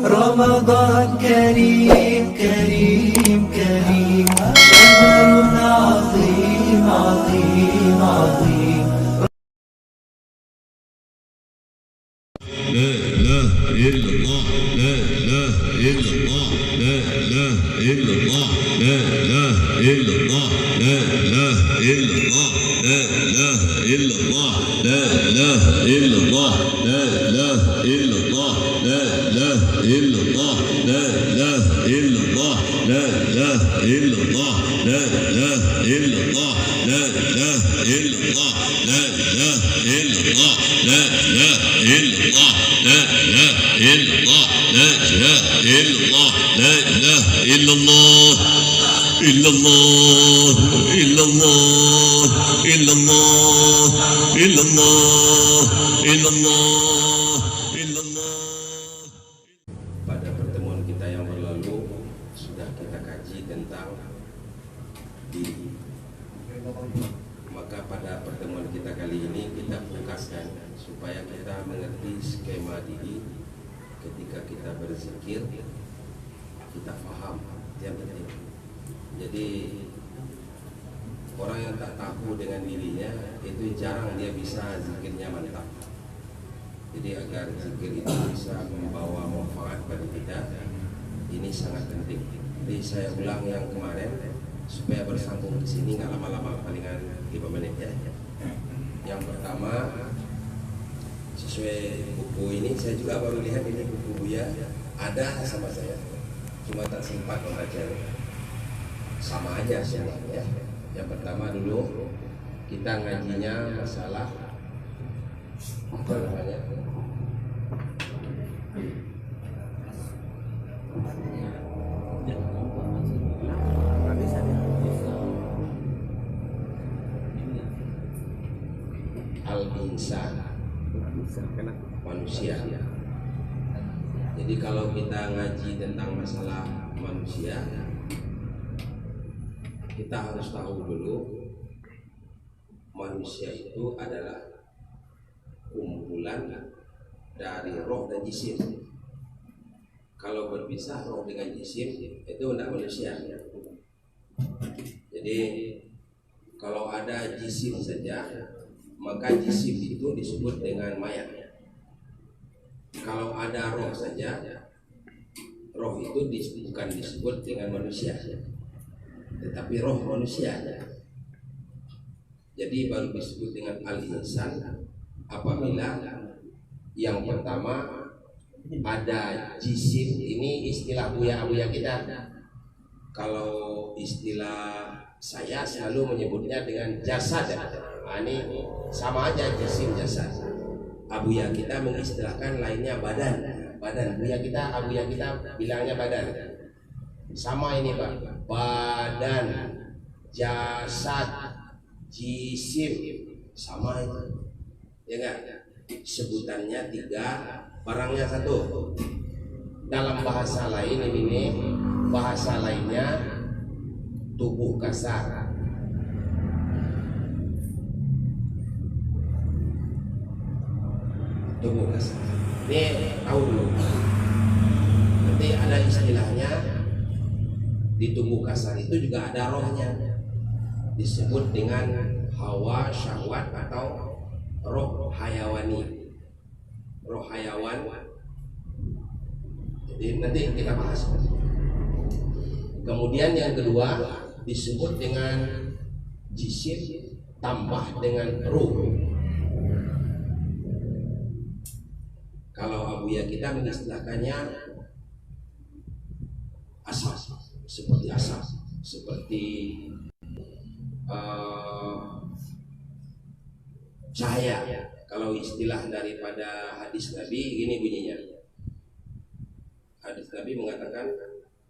رمضان كريم كريم كريم، شهر عظيم عظيم عظيم. لا إله إلا الله، لا إله إلا الله، لا إله إلا الله، لا إله إلا الله، لا إله إلا الله، لا إله إلا الله، لا إله إلا الله، لا إله إلا الله، لا إله إلا الله، لا إله إلا الله، لا إله إلا الله، لا إله إلا الله، لا إله إلا الله، لا إله إلا الله، لا إله إلا الله، لا إله إلا الله، لا إله إلا الله، لا إله إلا الله، إلا الله، إلا الله، إلا الله، إلا الله، إلا الله، إلا الله. Pada pertemuan kita yang berlalu sudah kita kaji tentang diri. Maka pada pertemuan kita kali ini kita fokuskan supaya kita mengerti skema diri ketika kita berzikir, kita faham yang penting. Jadi orang yang tak tahu dengan dirinya itu jarang dia bisa zikirnya mantap. Jadi agar zikir itu bisa membawa manfaat pada kita, ini sangat penting. Jadi saya ulang yang kemarin supaya bersambung di sini nggak lama-lama, palingan 5 menit ya. Yang pertama, sesuai buku ini saya juga baru lihat ini buku Buya ada sama saya, cuma tak sempat membaca. Sama aja semuanya. Yang pertama dulu kita ngajinya masalah apa namanya? Al-insan, manusia. Jadi kalau kita ngaji tentang masalah manusia, kita harus tahu dulu manusia itu adalah kumpulan dari roh dan jisim. Kalau berpisah roh dengan jisim itu tidak manusia. Jadi kalau ada jisim saja, maka jisim itu disebut dengan mayat. Kalau ada roh saja, roh itu bukan disebut dengan manusia, tetapi roh manusia. Jadi baru disebut dengan al-insan apabila yang pertama ada jisim. Ini istilah buya-buya kita. Kalau istilah saya selalu menyebutnya dengan jasad. Nah, ini sama aja jisim jasad. Abuya kita mengistilahkan lainnya badan. Badan buya kita, abuya kita bilangnya badan. Sama ini Pak. Badan, jasad, jisim, sama itu. Ya enggak? Sebutannya 3, barangnya 1. Dalam bahasa lain ini bahasa lainnya tubuh kasar. Tubuh kasar. Ini tahu dulu. Nanti ada istilahnya di tubuh kasar itu juga ada rohnya. Disebut dengan hawa syahwat atau roh hayawani. Roh hayawan. Jadi nanti kita bahas. Kemudian yang kedua disebut dengan jisim tambah dengan ruh. Kalau abuya kita mengistilahkannya asas, seperti asas, seperti cahaya. Kalau istilah daripada hadis Nabi ini bunyinya. Hadis Nabi mengatakan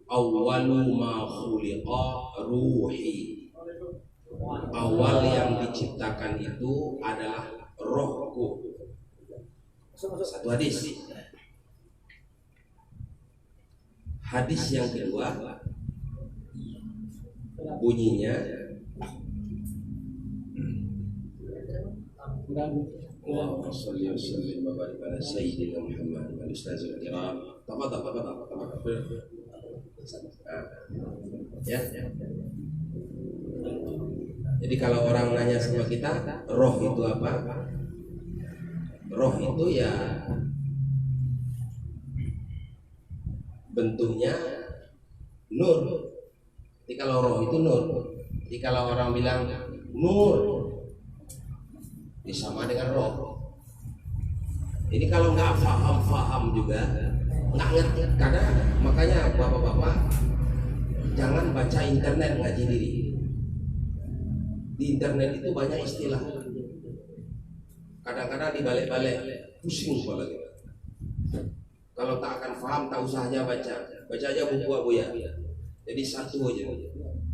awwalu ma khuliqa ruhi. Awal yang diciptakan itu adalah rohku. Satu hadis. Hadis yang kedua bunyinya Allahumma shalli wa sallim wa barik ala sayyidina Muhammad wal ustazil kiram. Tafadhal. Ya. Jadi kalau orang nanya sama kita, roh itu apa? Roh itu ya bentuknya nur. Jadi kalau roh itu nur. Jadi kalau orang bilang nur, sama dengan roh. Jadi kalau nggak faham juga, nggak ngerti, karena makanya bapak-bapak jangan baca internet ngaji diri. Di internet itu banyak istilah. Kadang-kadang dibalik-balik, pusing kepala kita. Kalau tak akan paham, tak usah aja baca aja buku Abuya. Jadi satu aja.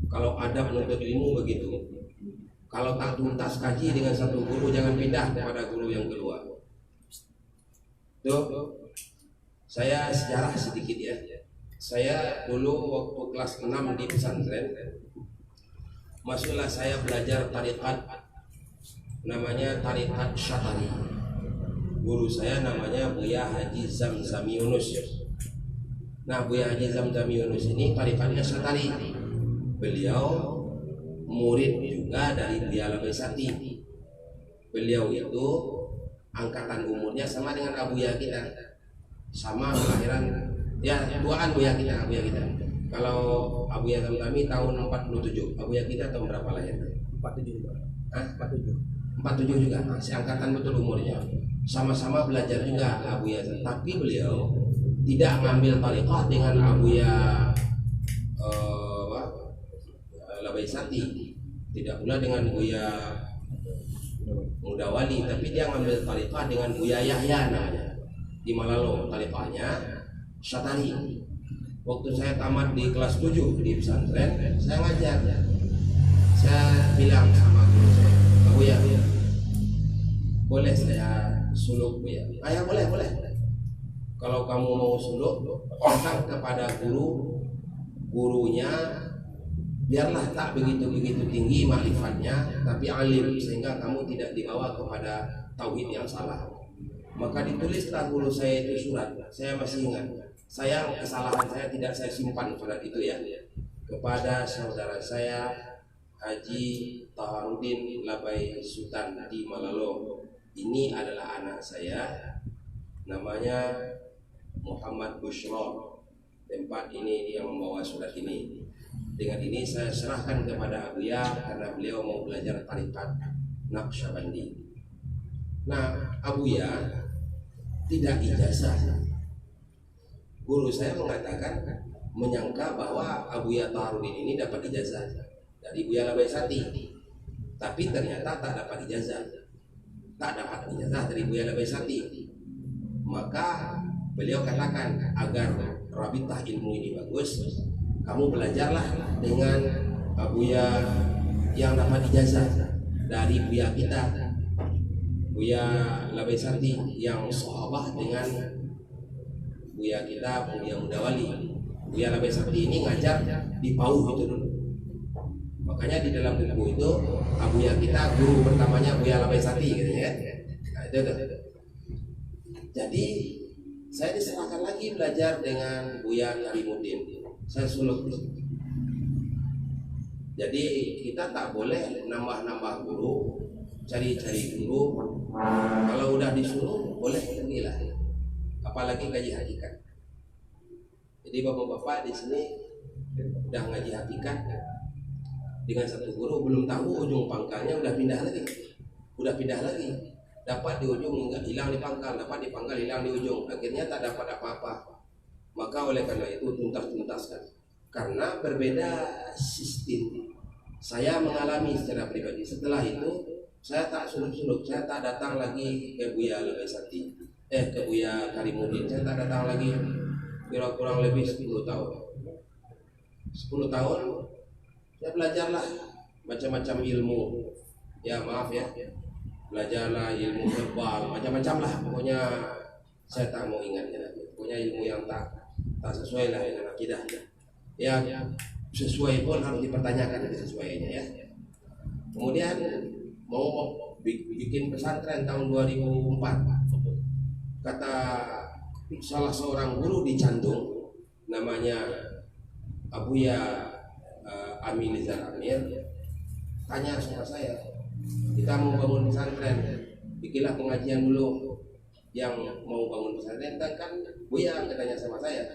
Kalau adab menuntut ilmu begitu. Kalau tak tuntas kaji dengan satu guru, jangan pindah kepada guru yang kedua. Tuh, saya sejarah sedikit ya. Saya dulu waktu kelas 6 di pesantren, masuklah saya belajar tarikat, namanya tarikat Syatari. Guru saya namanya Buya Haji Zamzami Yunus. Nah, Buya Haji Zamzami Yunus ini tarikatnya Syatari. Beliau murid juga dari Buya Labaisati. Beliau itu angkatan umurnya sama dengan Abuya kita, sama kelahiran ya duaan Abuya kita. Kalau Abuya Zamzami tahun 47, Abuya kita tahun berapa lahir? 47 juga. Hah? 47 juga, masih angkatan betul umurnya. Sama-sama belajar juga Abuya, tapi beliau tidak ngambil tariqah dengan Abuya Labaisati, tidak pula dengan Buya Mudawali, tapi dia ngambil tariqah dengan Buya Yahya namanya di Malalo, tariqahnya Syatari. Waktu saya tamat di kelas 7 di pesantren, saya ngajar. Saya bilang sama guru saya, Buya, boleh saya suluk Buya? Ya boleh. Kalau kamu mau suluk, datang kepada gurunya, biarlah tak begitu tinggi makrifatnya, tapi alim, sehingga kamu tidak dibawa kepada tauhid yang salah. Maka ditulislah guru saya itu surat, saya masih ingat. Sayang kesalahan saya tidak saya simpan surat itu ya, kepada saudara saya Haji Taharudin Labai Sultan di Malalo. Ini adalah anak saya, namanya Muhammad Bushro. Tempat ini dia membawa surat ini. Dengan ini saya serahkan kepada Abuya karena beliau mau belajar tarikat Naqsyabandi. Nah, Abuya tidak ijazah. Guru saya mengatakan, menyangka bahwa Abuya Taharudin ini dapat ijazah dari Buya Labaisati, tapi ternyata tak dapat ijazah dari Buya Labaisati. Maka beliau katakan, agar rabitah ilmu ini bagus, kamu belajarlah dengan Abuya yang dapat ijazah dari Buya kita, Buya Labaisati, yang sahabah dengan Buya kita, Buya Mudawali. Buya Labaisati ini ngajar di Pauh itu dulu. Makanya di dalam buku itu Abuya kita guru pertamanya Buya Labaisati gitu ya. Nah, itu. Jadi saya diserahkan lagi belajar dengan Buya Karimuddin. Saya suluk. Jadi kita tak boleh nambah guru, cari guru. Kalau udah disuruh boleh pergilah. Apalagi ngaji hakikat. Jadi bapak-bapak di sini udah ngaji hakikat dengan satu guru, belum tahu ujung pangkalnya udah pindah lagi. Dapat di ujung hilang di pangkal, dapat di pangkal hilang di ujung, akhirnya tak dapat apa-apa. Maka oleh karena itu tuntaskan, karena berbeda sistem. Saya mengalami secara pribadi. Setelah itu saya tak suluk-suluk, saya tak datang lagi ke Buya Labaisati, ke Buya Karimuddin. Saya tak datang lagi kurang lebih 10 tahun. 10 tahun saya belajarlah macam-macam ilmu. Ya maaf ya, belajarlah ilmu herbal, macam-macam lah. Pokoknya saya tak mau ingatnya lagi. Pokoknya ilmu yang tak sesuai lah dengan akidah. Ya sesuai pun harus dipertanyakan kesesuaiannya ya. Kemudian mau bikin pesantren tahun 2004. Kata salah seorang guru di Candung, namanya Abuya Aminizar Amir, tanya sama saya, kita mau bangun pesantren, bikinlah pengajian dulu. Yang mau bangun pesantren kan Buya, katanya sama saya.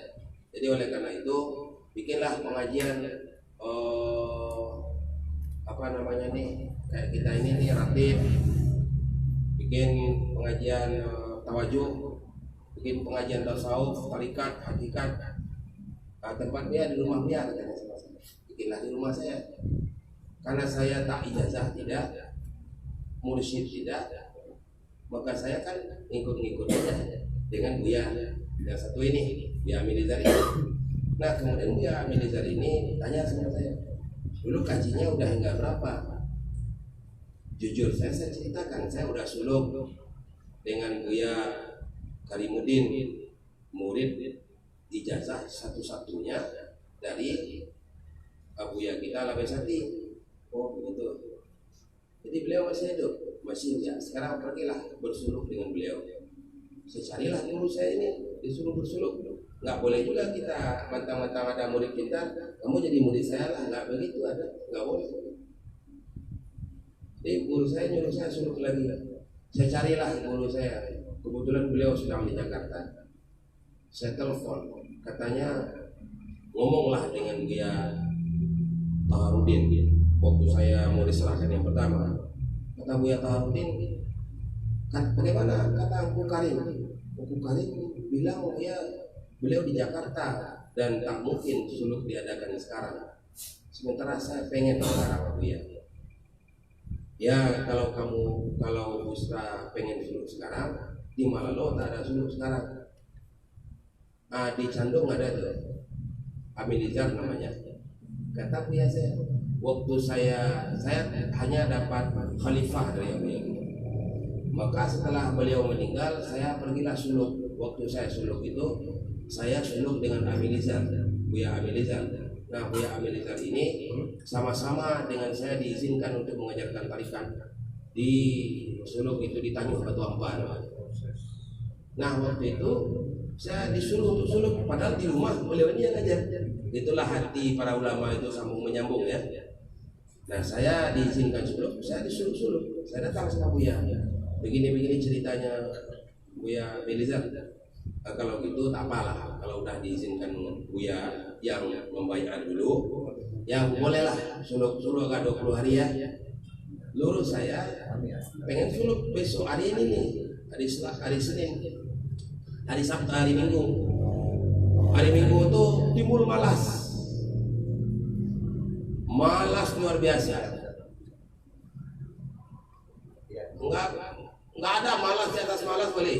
Jadi oleh karena itu bikinlah pengajian apa namanya nih, kayak kita ini nih ratib, bikin pengajian tawajuh, bikin pengajian tasawuf, tarikat, hakikat. Tempat dia di rumah dia, katanya sama saya. Bikinlah di rumah saya. Karena saya tak ijazah tidak, mursyid tidak, maka saya kan ngikut-ngikut aja dengan Buya yang satu ini, Buya Aminizar ini. Nah kemudian Buya Aminizar ini tanya sama saya, dulu kajinya udah hingga berapa? Jujur saya ceritakan, saya udah suluk dengan Buya Karimuddin, murid ijazah satu-satunya dari Buya kita Labesati. Oh begitu. Jadi beliau masih hidup, masih ya. Sekarang pergilah bersuluk dengan beliau. Saya carilah guru saya ini, disuruh bersuluk. Nggak boleh juga kita mentang-mentang ada murid kita, kamu jadi murid saya lah, nggak begitu, ada, nggak boleh. Jadi guru saya nyuruh saya suluk lagi. Saya carilah guru saya. Kebetulan beliau sedang di Jakarta. Saya telepon, katanya ngomonglah dengan dia Taharudin. Waktu saya mau diserahkan yang pertama, kata Buya Taharudin, bagaimana kata Engku Karim? Engku Karim bilang beliau di Jakarta dan tak mungkin suluk diadakan sekarang. Sementara saya pengen sekarang Buya. Ya kalau Busra pengen suluk sekarang, di Malalo tak ada suluk sekarang. Di Candung ada tuh, Aminizar namanya. Kata Buya saya, waktu saya hanya dapat khalifah dari beliau. Maka setelah beliau meninggal, saya pergilah suluk. Waktu saya suluk itu, saya suluk dengan Aminizar, Buya Aminizar. Nah, Buya Aminizar ini sama-sama dengan saya diizinkan untuk mengajarkan tarikat di suluk itu di Tanjung Batu Ampar. Nah, waktu itu saya disuruh untuk suluk, padahal di rumah beliau ini yang ngajar. Itulah hati para ulama itu sambung menyambung ya. Nah saya diizinkan suluk, saya disuruh suluk. Saya datang sama Buya, begini-begini ceritanya Buya Melizar. Kalau gitu tak apalah, kalau udah diizinkan Buya yang membayar dulu, ya bolehlah suluk agak 20 hari ya. Lurus saya pengen suluk besok hari ini nih, hari Senin, hari Sabtu, hari Minggu. Hari Minggu itu timbul malas luar biasa. Enggak ada malas di atas malas, boleh.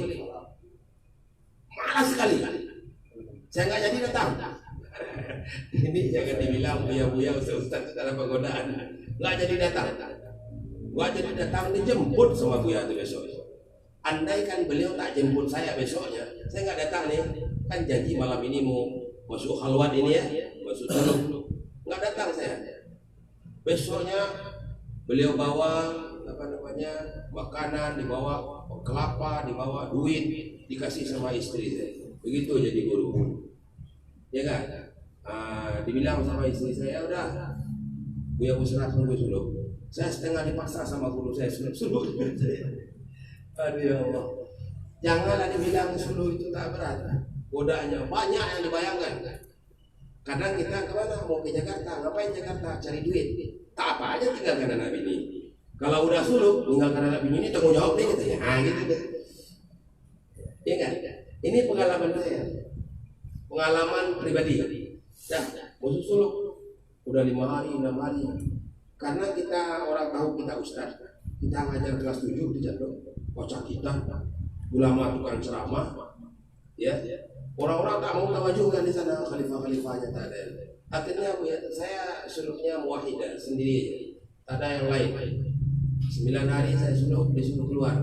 Malas sekali. Saya nggak jadi datang. Ini jangan dibilang Buya Ustaz dalam penggodaan. Nggak jadi datang. Gua jadi datang dijemput sama Buya itu besok. Andai kan beliau tak jemput saya besoknya, saya nggak datang nih. Kan janji malam ini mau masuk halwat ini ya, masuk suluk. Nggak datang saya. Besoknya beliau bawa makanan, dibawa kelapa, dibawa duit, dikasih sama istri saya. Begitu jadi guru. Ya kan? Dibilang sama istri saya, udah Buya Busra tunggu suluk. Saya setengah dipaksa sama guru saya suluk. Aduh ya Allah. Janganlah dibilang suluk itu tak berat. Godanya banyak yang dibayangkan. Kadang kita kemana? Mau ke Jakarta. Ngapain Jakarta? Cari duit. Tak apa aja tinggalkan anak bini. Kalau udah suluk, tinggalkan anak bini ini tanggung jawab deh katanya. Gitu deh. Ya kan? Ini pengalaman saya. Pengalaman pribadi. Nah, musuh suluk udah 5 hari, 6 hari. Karena kita orang tahu kita ustaz, kita ngajar kelas 7 di Jandong, kocak kita, ulama tukang ceramah, ya. Orang-orang tak mau tawajuh kan di sana, khalifah-khalifahnya tak ada. Akhirnya saya suluknya muwahidah sendiri, tak ada yang lain. 9 hari saya suluk, disuruh keluar.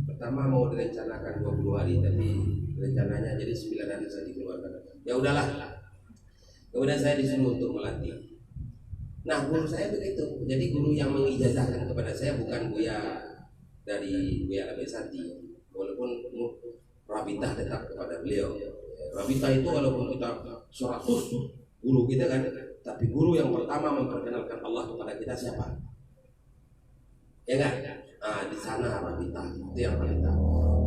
Pertama mau direncanakan 20 hari, tapi rencananya jadi 9 hari saya dikeluarkan. Ya udahlah. Kemudian saya disuruh untuk melatih. Nah guru saya begitu, jadi guru yang mengijazahkan kepada saya bukan Buya dari Buya Labesati, walaupun Rabitah tetap kepada beliau. Rabitah itu walaupun kita 100 guru kita kan, tapi guru yang pertama memperkenalkan Allah kepada kita siapa? Ya enggak? Nah, di sana Rabitah itu yang paling tahu.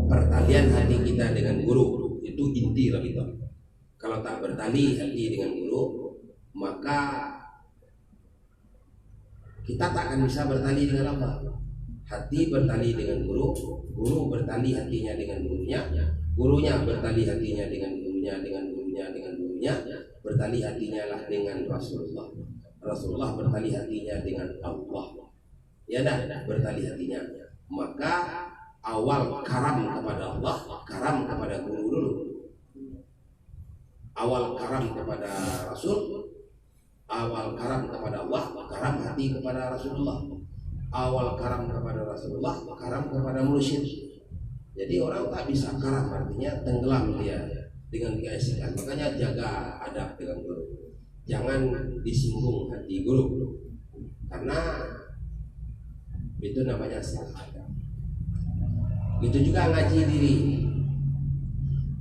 Pertalian hati kita dengan guru itu inti Rabitah. Kalau tak bertali hati dengan guru, maka kita tak akan bisa bertali dengan Allah. Hati bertali dengan guru, guru bertali hatinya dengan gurunya, gurunya bertali hatinya dengan gurunya, dengan gurunya, bertali hatinya lah dengan Rasulullah. Rasulullah bertali hatinya dengan Allah. Ya dah, bertali hatinya. Maka awal karam kepada Allah, karam kepada guru dulu. Awal karam kepada Rasul, awal karam kepada Allah, karam hati kepada Rasulullah. Awal karam kepada Rasulullah, karam kepada mursyid. Jadi orang tak bisa karam, artinya tenggelam dia dengan keasikan. Makanya jaga adab dengan guru. Jangan disinggung hati guru, karena itu namanya salah. Itu juga ngaji diri.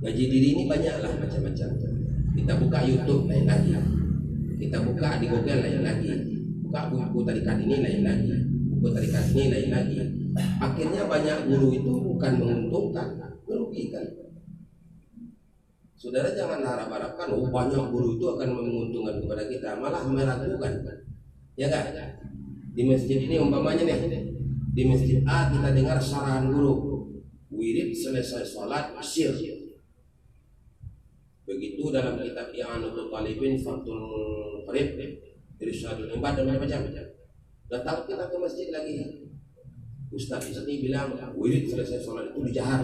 Ngaji diri ini banyaklah macam-macam. Kita buka YouTube lain lagi, kita buka di Google lain lagi, buka buku tarikat ini lain lagi, buku tarikat ini lain lagi. Akhirnya banyak guru itu bukan menguntungkan, merugikan. Saudara jangan harap-harapkan banyak guru itu akan menguntungkan kepada kita, malah meragukan. Ya kan? Di masjid ini umpamanya nih, di masjid A kita dengar syarahan guru, wirid selesai sholat sir. Begitu dalam kitab I'anatul Talibin, Fathul Qarib, Irsyadul Ibad dan macam-macam. Datang kita ke masjid lagi, Ustaz di sini bilang wirid selesai sholat itu dijahar.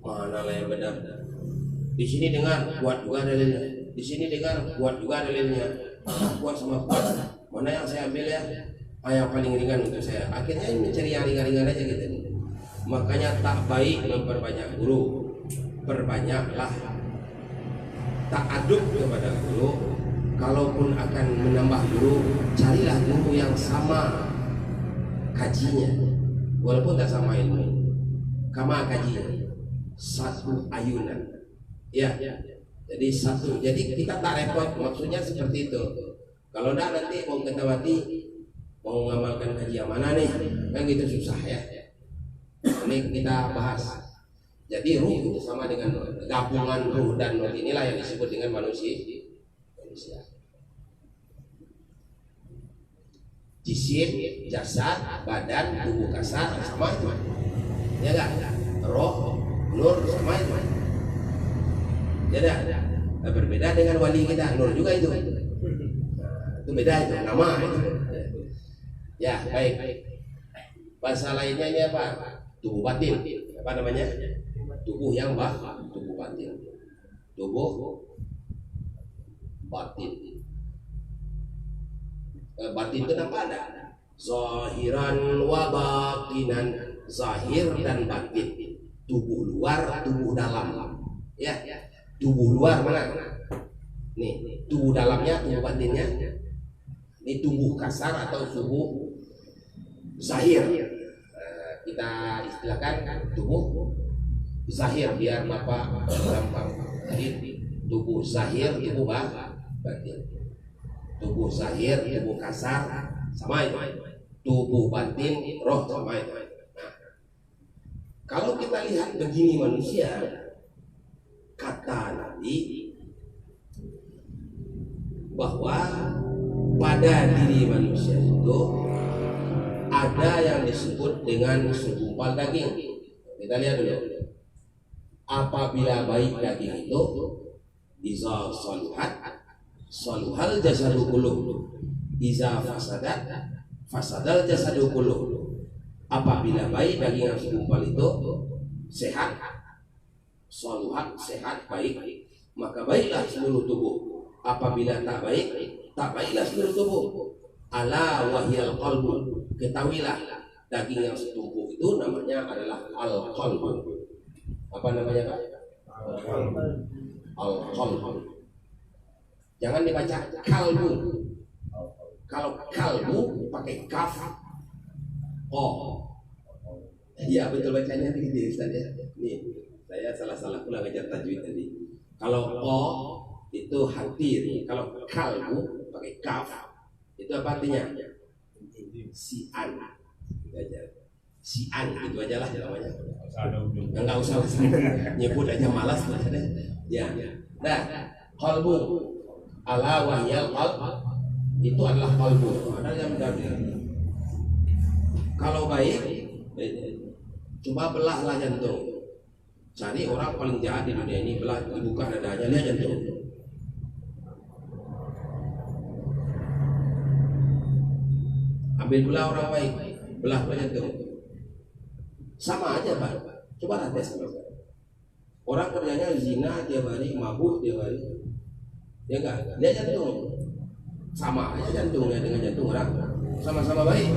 Mana lah yang benar? Di sini dengar kuat juga dalilnya, di sini dengar kuat juga dalilnya. Kuat sama kuat, mana yang saya ambil ya? Yang paling ringan untuk saya. Akhirnya mencari yang ringan-ringan aja gitu nih. Makanya tak baik memperbanyak guru, perbanyaklah ta'adub kepada guru. Kalaupun akan menambah guru, carilah guru yang sama kajinya, walaupun tak sama ilmu. Kama kajinya satu ayunan. Ya, jadi satu. Jadi kita tak repot, maksudnya seperti itu. Kalau dah nanti mau ketawati, mau mengamalkan kaji yang mana nih, kan gitu susah ya. Ini kita bahas. Jadi ruh itu sama dengan nur. Gabungan ruh dan nur inilah yang disebut dengan manusia. Jisim, jasad, badan, tubuh kasar sama itu. Ya enggak? Roh, nur sama itu. Ya enggak? Berbeda dengan wali kita, nur juga itu. Itu beda itu, nama itu. Ya, baik. Bahasa lainnya ini apa? Tubuh batin. Apa namanya? Tubuh yang tubuh batin. Tubuh batin. Batin itu apa ada? Zahiran wa batinan. Zahir dan batin. Tubuh luar, tubuh dalam. Ya, tubuh luar mana? Nih, tubuh dalamnya, tubuh batinnya. Ini tubuh kasar atau tubuh zahir. Kita istilahkan tubuh zahir biar Bapak gampang. Jadi tubuh zahir, tubuh batin. Tubuh zahir, tubuh kasar sama itu. Tubuh batin, roh sama itu. Nah, kalau kita lihat begini manusia, kata Nabi bahwa pada diri manusia itu ada yang disebut dengan segumpal daging. Kita lihat dulu. Apabila baik daging itu, iza saluhat, saluhal jasadu kulluh. Iza fasadat, fasadal jasadu kulluh. Apabila baik daging yang segumpal itu sehat, saluhat sehat baik, maka baiklah seluruh tubuh. Apabila tak baik, tak baiklah seluruh tubuh. Ala wahyal qalbu. Ketahuilah daging yang setumpuk itu namanya adalah al-qalbu. Apa namanya Pak? Al-qalbu. Jangan dibaca kalbu. Kalau kalbu pakai kaf, oh. Iya betul bacanya begitu Ustaz ya. Nih, saya salah pula ngajar tajwid tadi. Kalau o itu hati nih. Kalau kalbu pakai kaf itu apa artinya? Sian. Itu aja. Sian itu aja lah namanya. Enggak usah nyebut aja malas lah ya. Nah, kalbu ala wahyal qalb itu adalah kalbu. Ada yang dari. Kalau baik coba belahlah jantung. Cari orang paling jahat di dunia ini, belah, dibuka dadanya, lihat jantung. Ambil belah orang baik, belah jantung. Sama aja Pak. Coba tes sama saya. Orang kerjanya zina tiap hari, mabuk tiap hari. Ya enggak? Lihat jantung. Sama aja jantungnya dengan jantung orang. Sama-sama baik.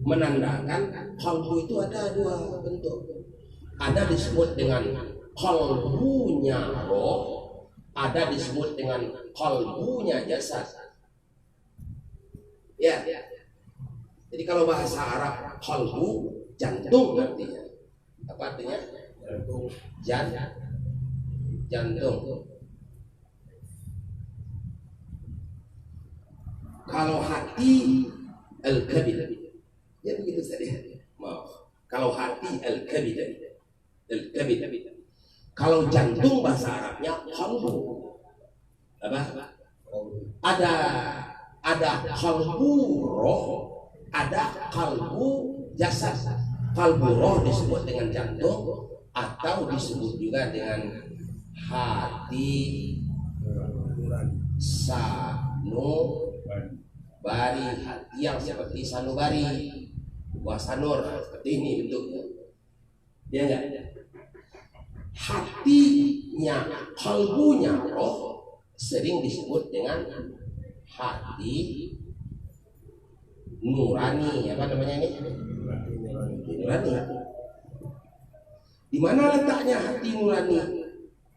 Menandakan kalbu itu ada dua bentuk. Ada disebut dengan kalbunya roh, ada disebut dengan kalbunya jasad. Ya. Jadi kalau bahasa Arab kalbu jantung artinya. Apa artinya? Jantung. Kalau hati al-kabid. Ya begitu saja. Maaf. Kalau hati al-kabid. Kalau jantung bahasa Arabnya qalbu. Apa? Ada qalbu roh, ada qalbu jasad. Qalbu roh disebut dengan jantung atau disebut juga dengan hati sanubari, hati yang seperti sanubari. Buah sanur seperti ini bentuknya. Ya enggak? Hatinya, kalbunya roh sering disebut dengan hati nurani. Apa namanya ini? Nurani. Di mana letaknya hati nurani?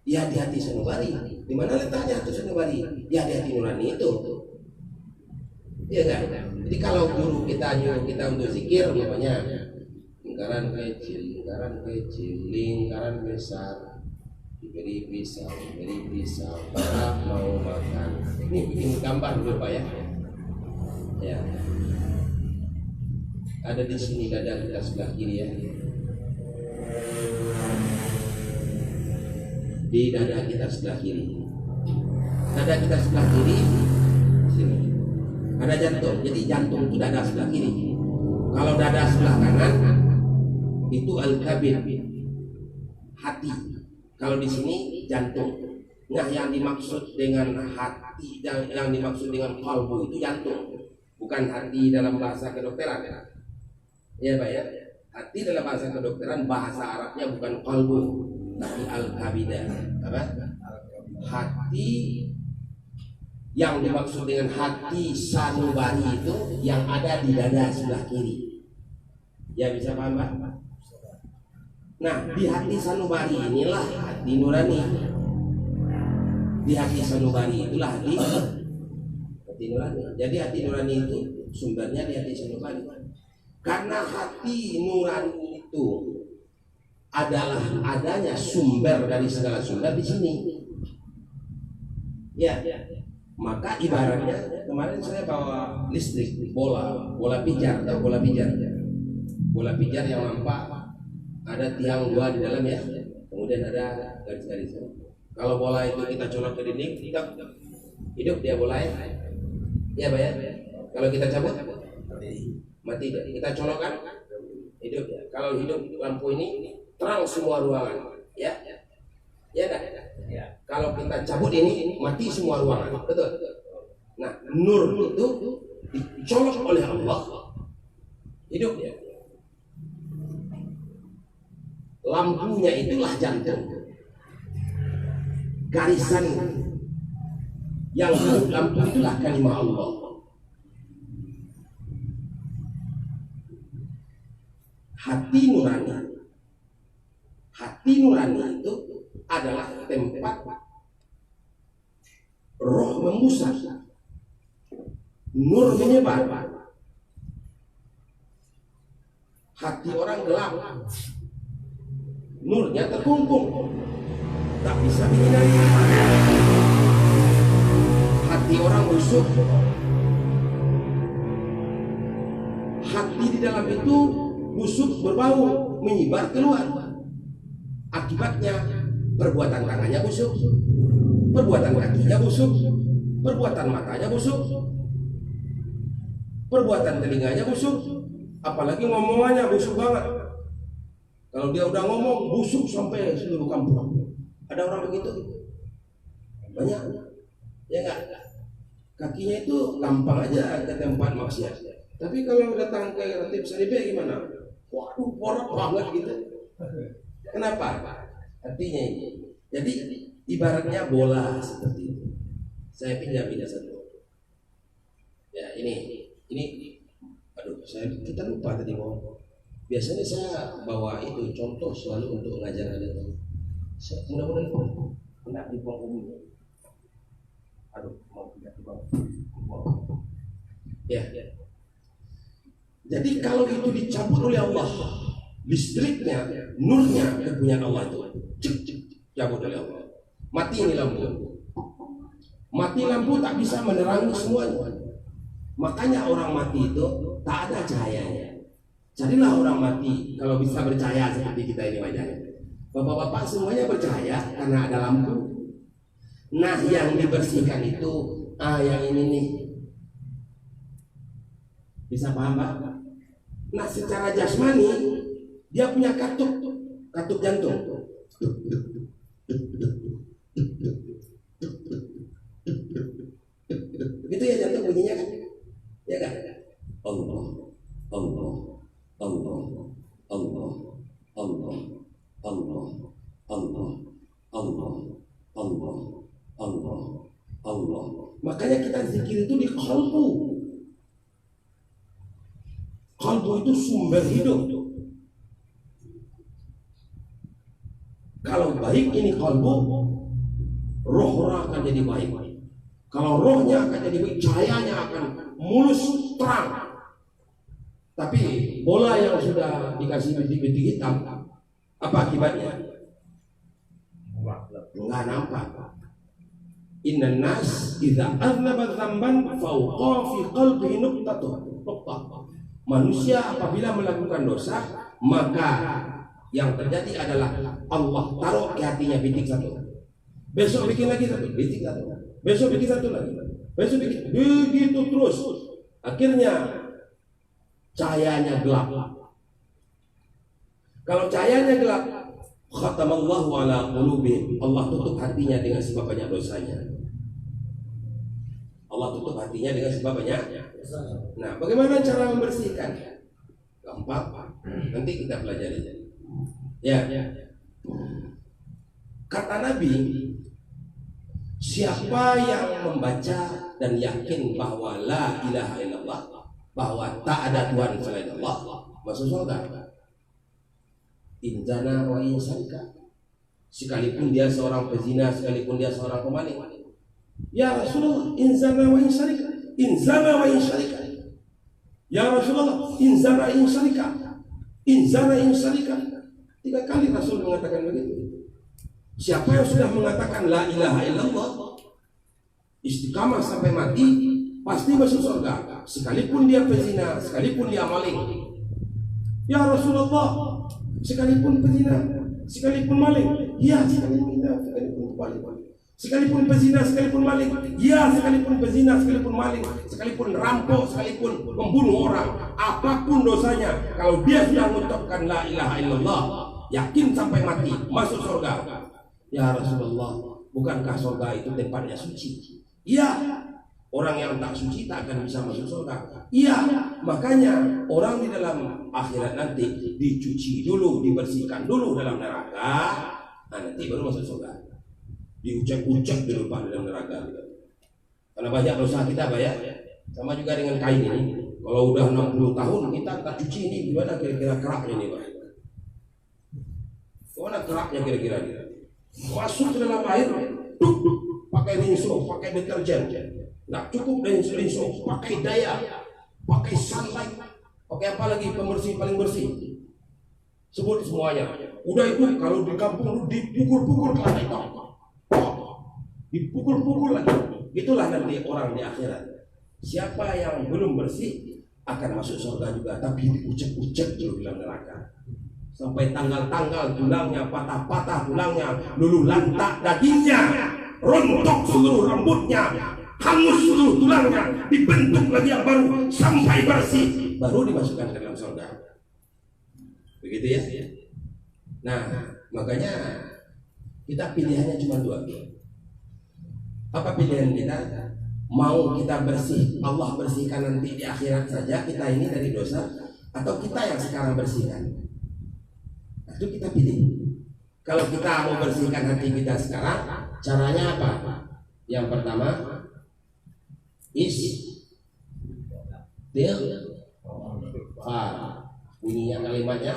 Ya di hati sanubari. Di mana letaknya hati sanubari? Ya di hati nurani itu. Iya kan? Jadi kalau guru kita nyuruh kita untuk zikir, namanya lingkaran kecil, lingkaran besar, diberi pisau, para mau makan. Ini bikin gambar dulu Pak ya. Ya. Ada di sini dada kita sebelah kiri ya. Di dada kita sebelah kiri. Dada kita sebelah kiri sini. Ada jantung, jadi jantung itu dada sebelah kiri. Kalau dada sebelah kanan itu al-kabid, hati. Kalau di sini jantung. Nah, yang dimaksud dengan hati, yang dimaksud dengan kalbu itu jantung, bukan hati dalam bahasa kedokteran. Ya Pak ya. Hati dalam bahasa kedokteran bahasa Arabnya bukan kalbu, tapi al-kabidah. Apa? Hati. Yang dimaksud dengan hati sanubari itu yang ada di dada sebelah kiri. Ya bisa paham Pak? Nah, di hati sanubari inilah hati nurani. Di hati sanubari itulah hati nurani. Jadi hati nurani itu sumbernya di hati sanubari. Karena hati nurani itu adalah adanya sumber dari segala sumber di sini. Ya. Maka ibaratnya kemarin saya bawa listrik bola pijar, tahu bola pijar yang nampak ada tiang dua di dalam ya, kemudian ada garis-garis. Kalau bola itu kita colok ke dinding, hidup dia bola ya Pak ya. Kalau kita cabut mati, kita colokkan hidup ya. Kalau hidup lampu ini terang semua ruangan ya kan? Ya. Kalau kita cabut ini mati semua ruangan, betul. Nah, nur itu dicolok oleh Allah, hidup ya. Lampunya itulah jantung. Garisan yang lampu itulah kalimah Allah. Hati nurani itu adalah tempat roh membusar, nur menyebar, hati orang gelap, nurnya terkungkung, tak bisa dihindari. Hati orang busuk, hati di dalam itu busuk, berbau, menyebar keluar. Akibatnya perbuatan tangannya busuk, perbuatan kakinya busuk, perbuatan matanya busuk, perbuatan telinganya busuk, apalagi ngomongannya busuk banget. Kalau dia udah ngomong busuk sampai seluruh kampung. Ada orang begitu? Banyak, ya enggak? Kakinya itu gampang aja ke tempat maksiat. Tapi kalau datang ke Ratib Sanibia gimana? Waduh, porak banget gitu. Kenapa? Artinya ini. Jadi ibaratnya bola seperti itu. Saya pinjam satu. Ya ini. Aduh, kita lupa tadi mau. Biasanya saya bawa itu contoh selalu untuk mengajar ada itu. Mudah-mudahan kena di bawah umum. Aduh, mau tidak di bawah. Ya. Jadi kalau itu dicabut oleh Allah, listriknya, nurnya, kepunyaan Allah itu cabut oleh Allah. Mati ini lampu. Mati lampu tak bisa menerangi semuanya. Makanya orang mati itu tak ada cahayanya. Carilah orang mati kalau bisa bercahaya seperti kita ini wajahnya. Bapak-bapak semuanya bercahaya karena ada lampu. Nah, yang dibersihkan itu yang ini nih. Bisa paham Pak? Nah, secara jasmani dia punya katup jantung. Begitu ya jantung bunyinya kan? Ya kan? Allah, Allah, Allah, Allah, Allah, Allah, Allah, Allah, Allah, Allah, Allah. Makanya kita zikir itu di qalbu. Qalbu itu sumber hidup. Kalau baik ini qalbu, roh orang akan jadi baik. Kalau rohnya akan jadi baik, cahayanya akan mulus terang. Tapi bola yang sudah dikasih bintik-bintik hitam, apa akibatnya? Enggak nampak. Innan nas idza aznaba dzamban fawqa fi qalbihi nuqtatun. Manusia apabila melakukan dosa, maka yang terjadi adalah Allah taruh ke hatinya bintik satu. Besok bikin lagi satu, bintik satu. Besok bikin satu lagi. Besok bikin begitu terus. Akhirnya cahayanya gelap. Kalau cahayanya gelap, khatamallahu ala qulubihim. Allah tutup hatinya dengan sebab banyak dosanya. Allah tutup hatinya dengan sebab banyak. Nah, bagaimana cara membersihkan? Gampang. Nanti kita pelajari. Ya. Kata Nabi, siapa yang membaca dan yakin bahwa la ilaha illallah, bahwa tak ada Tuhan selain Allah, masuk surga. Inzana wa insarika, sekalipun dia seorang pezina, sekalipun dia seorang pemaling. Ya Rasulullah, inzana wa insarika, inzana wa insarika. Ya Rasulullah, inzana insarika, inzana insarika. 3 kali Rasul mengatakan begitu. Siapa yang sudah mengatakan la ilaha illallah, istiqamah sampai mati, pasti masuk surga. Sekalipun dia pezina, sekalipun dia maling. Ya Rasulullah, sekalipun pezina, sekalipun maling. Ya, sekalipun maling. Sekalipun pezina, sekalipun maling. Ya, sekalipun pezina, sekalipun maling, sekalipun rampok, sekalipun membunuh orang, apapun dosanya, kalau dia sudah mengucapkan la ilaha illallah, yakin sampai mati, masuk surga. Ya Rasulullah, bukankah surga itu tempatnya suci? Iya. Orang yang tak suci tak akan bisa masuk surga. Iya. Makanya orang di dalam akhirat nanti dicuci dulu, dibersihkan dulu dalam neraka, nanti baru masuk surga. Diucap-ucap dulu Pak dalam neraka. Karena banyak dosa kita Pak ya. Sama juga dengan kain ini. Kalau udah 60 tahun kita tak cuci ini, gimana kira-kira keraknya nih Pak? Gimana keraknya kira-kira? Masuk ke dalam air, pakai rinso, pakai deterjen. Nggak cukup dengan rinso, pakai daya, pakai sunlight, pakai apa lagi pembersih paling bersih. Sebut semuanya. Udah itu kalau di kampung dipukul-pukul kelapa hitam. Dipukul-pukul lagi. Itulah nanti orang di akhirat. Siapa yang belum bersih akan masuk surga juga, tapi diucek-ucek dulu dalam neraka. Sampai tanggal-tanggal tulangnya, patah-patah tulangnya, luluh lantak dagingnya, rontok seluruh rambutnya, hangus seluruh tulangnya, dibentuk lagi yang baru sampai bersih, baru dimasukkan ke dalam surga. Begitu ya. Nah, makanya kita pilihannya cuma dua. Apa pilihan kita? Mau kita bersih, Allah bersihkan nanti di akhirat saja kita ini dari dosa, atau kita yang sekarang bersihkan? Itu kita pilih. Kalau kita mau bersihkan hati kita sekarang, caranya apa? Yang pertama, istighfar. Bunyinya kalimatnya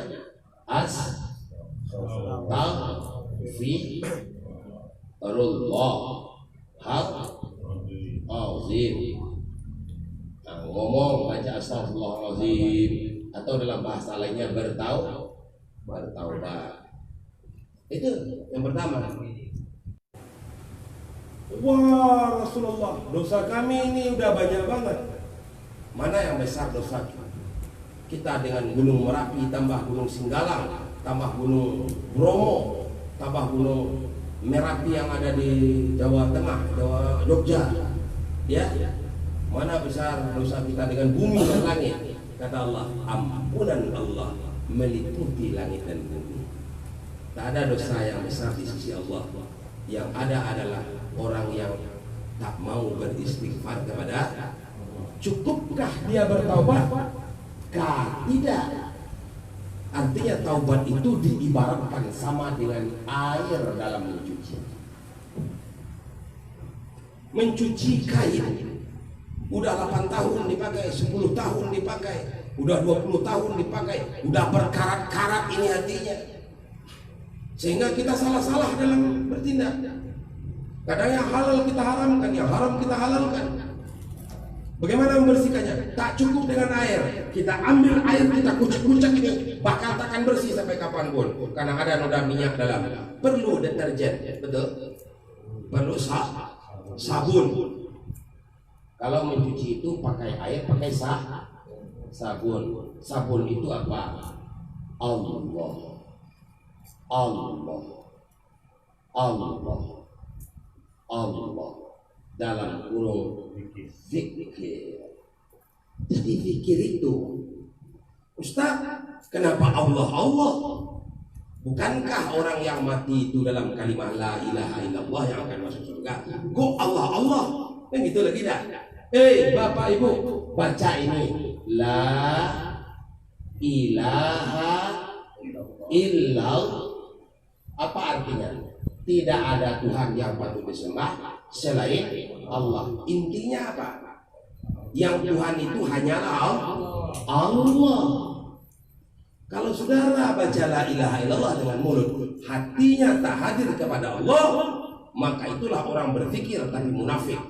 astaghfirullahalazim. Nah, ngomong baca astagfirullahalazim, atau dalam bahasa lainnya bertaubat. Itu yang pertama. Wah Rasulullah, dosa kami ini udah banyak banget. Mana yang besar dosa kita dengan Gunung Merapi, tambah Gunung Singgalang, tambah Gunung Bromo, tambah Gunung Merapi yang ada di Jawa Tengah, Jogja. Ya, mana besar dosa kita dengan bumi dan langit? Kata Allah, ampunan Allah meliputi langit dan bumi. Tak ada dosa yang besar di sisi Allah. Yang ada adalah orang yang tak mau beristighfar kepada. Cukupkah dia bertaubat? Tidak. Artinya taubat itu diibaratkan sama dengan air dalam mencuci. Mencuci kain. Udah 8 tahun dipakai, 10 tahun dipakai, udah 20 tahun dipakai, udah berkarat-karat ini hatinya. Sehingga kita salah-salah dalam bertindak. Kadang yang halal kita haramkan, yang haram kita halalkan. Bagaimana membersihkannya? Tak cukup dengan air. Kita ambil air, kita kucek-kucek ini, bakal takkan bersih sampai kapanpun. Karena ada noda minyak dalam. Perlu deterjen, betul? Perlu sabun. Kalau mencuci itu pakai air, pakai sabun. Sabun itu apa? Allah. Dalam kurung zikir. Jadi zikir itu, Ustaz, kenapa Allah? Bukankah orang yang mati itu dalam kalimat la ilaha illallah yang akan masuk surga? Kok Allah? Kan gitu lagi dah. Bapak Ibu, baca ini. La ilaha illallah. Apa artinya? Tidak ada Tuhan yang patut disembah selain Allah. Intinya apa? Yang Tuhan itu hanyalah Allah. Kalau saudara baca la ilaha illallah dengan mulut, hatinya tak hadir kepada Allah, maka itulah orang berpikir tapi munafik.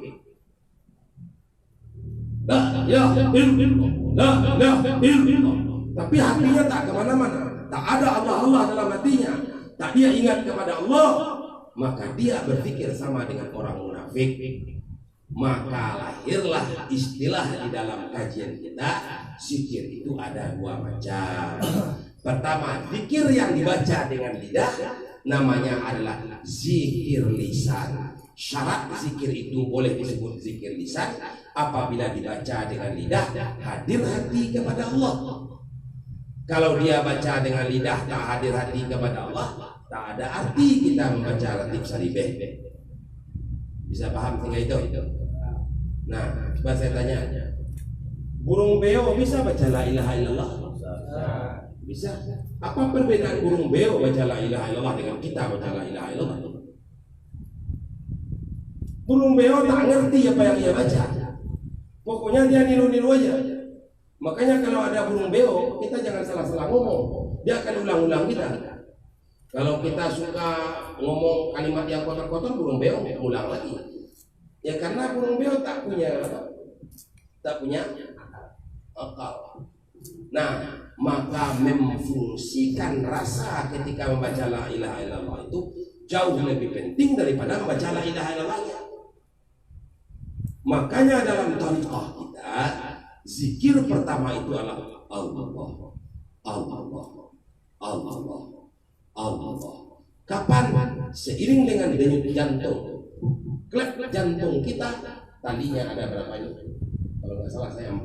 La ilaha illallah. Tapi hatinya tak kemana-mana. Tak ada Allah dalam hatinya. Tak dia ingat kepada Allah, maka dia berpikir sama dengan orang munafik. Maka lahirlah istilah di dalam kajian kita, zikir itu ada 2 macam. Pertama, zikir yang dibaca dengan lidah namanya adalah zikir lisan. Syarat zikir itu boleh disebut zikir lisan apabila dibaca dengan lidah hadir hati kepada Allah. Kalau dia baca dengan lidah tak hadir hati kepada Allah, tak ada arti kita membaca Latif Salibeh. Bisa paham tinggal itu? Nah, coba saya tanya, burung beo bisa baca la ilaha illallah? Bisa. Apa perbedaan burung beo baca la ilaha illallah dengan kita baca la ilaha illallah? Burung beo tak ngerti apa yang ia baca. Pokoknya dia niru-niru aja. Makanya kalau ada burung beo, kita jangan salah-salah ngomong. Dia akan ulang-ulang kita. Kalau kita suka ngomong kalimat yang kotor-kotor, burung beo ulang lagi. Ya karena burung beo tak punya akal. Nah, maka memfungsikan rasa ketika membaca la ilaha illallah itu jauh lebih penting daripada membaca la ilaha illallah. Makanya dalam tariqah kita zikir pertama itu adalah Allah, Allah, Allah, Allah. Kapan? Seiring dengan denyut jantung. Klep jantung kita talinya ada berapa ini? Kalau nggak salah saya 4.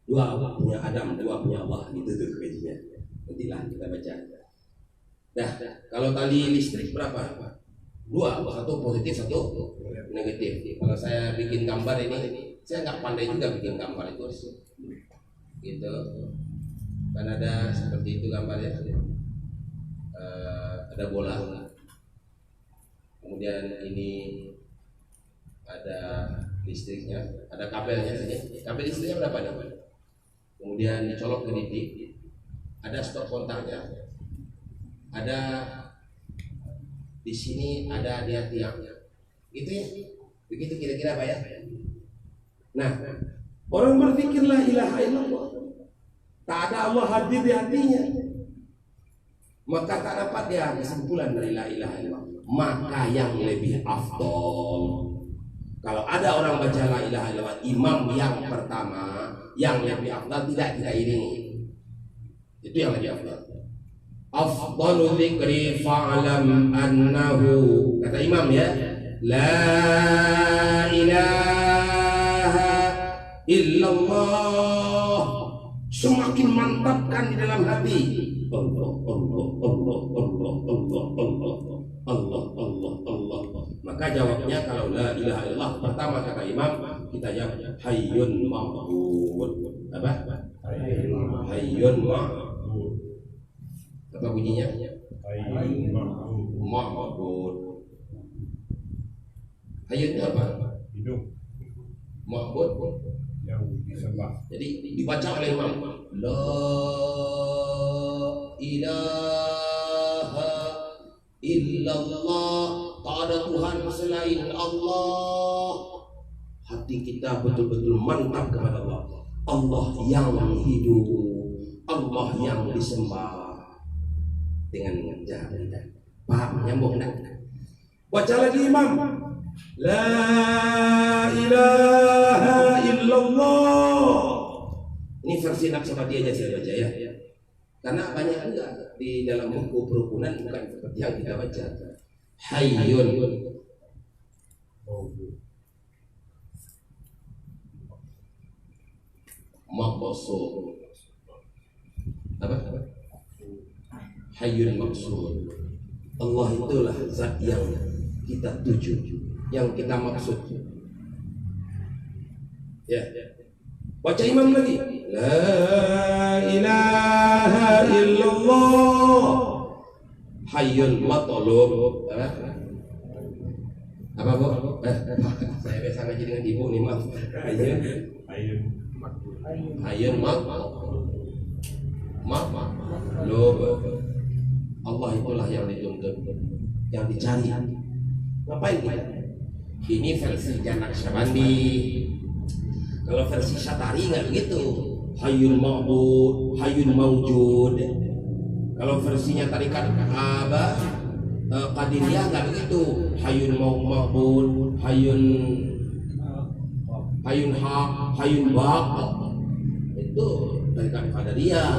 2 punya Adam, 2 punya Allah, gitu tuh gajinya. Nantilah kita baca. Nah, kalau tali listrik berapa? 2, satu positif, satu negatif. Kalau saya bikin gambar ini, saya nggak pandai juga bikin gambar itu, gitu. Kan ada seperti itu gambarnya. Ada bola. Kemudian ini ada listriknya, ada kabelnya sini. Kabel listriknya berapa nih? Kemudian dicolok ke dinding, ada stop kontaknya, ada di sini ada dia tiangnya, gitu ya, begitu kira-kira Pak ya. Nah, orang berpikir la ilaha illallah, tak ada Allah hadir di hatinya, maka tak dapat dia kesimpulan dari la ilaha illallah. Maka yang lebih afdol, kalau ada orang baca la ilaha illallah, imam yang pertama yang lebih afdal tidak kita iringi, itu yang lebih afdal. Afdalu dzikri fa'lam annahu, kata imam ya, la ilaha illallah. Semakin mantapkan di dalam hati, Allah, Allah, Allah, Allah, Allah, Allah, Allah, Allah, Allah. Maka jawabnya kalau la ilaha illallah pertama kata imam, kita jawab hayyun ma'bud. Apa? Hayyun ma'bud. Apa bunyinya? Hayyun ma'bud. Hayyun itu apa? Hidup. Ma'bud Yang disembah. jadi dibaca oleh imam, la ilaha illallah, tak ada Tuhan selain Allah. Hati kita betul-betul mantap kepada Allah, Allah yang hidup, Allah yang disembah dengan cara. Paham? Nyambung enggak? Baca lagi imam, la ilaha illallah. Ini versi Naqsyabandi aja saya baca ya. Karena banyak juga di dalam buku perukunan bukan seperti yang kita baca. Hayyun maqsud. Apa? Hayyun maqsud. Allah itulah zat yang kita tuju, yang kita maksud. Ya. Baca imam lagi. La ilaha illallah. Hayyun matlub. Apa Bu? Saya biasa ngaji dengan ibu nih, maaf. Hayyun matlub. Allah itulah yang dituntut, yang dicari. Ngapain kita? Ini versi Naqsyabandi. Kalau versi Syatari nggak begitu. Hayyun ma'bud, hayyun mawjud. Kalau versinya tarikat Qadiriyah nggak begitu. Hayyun ma'bud, hayyun haq, hayyun baq. Itu tarikat Qadiriyah.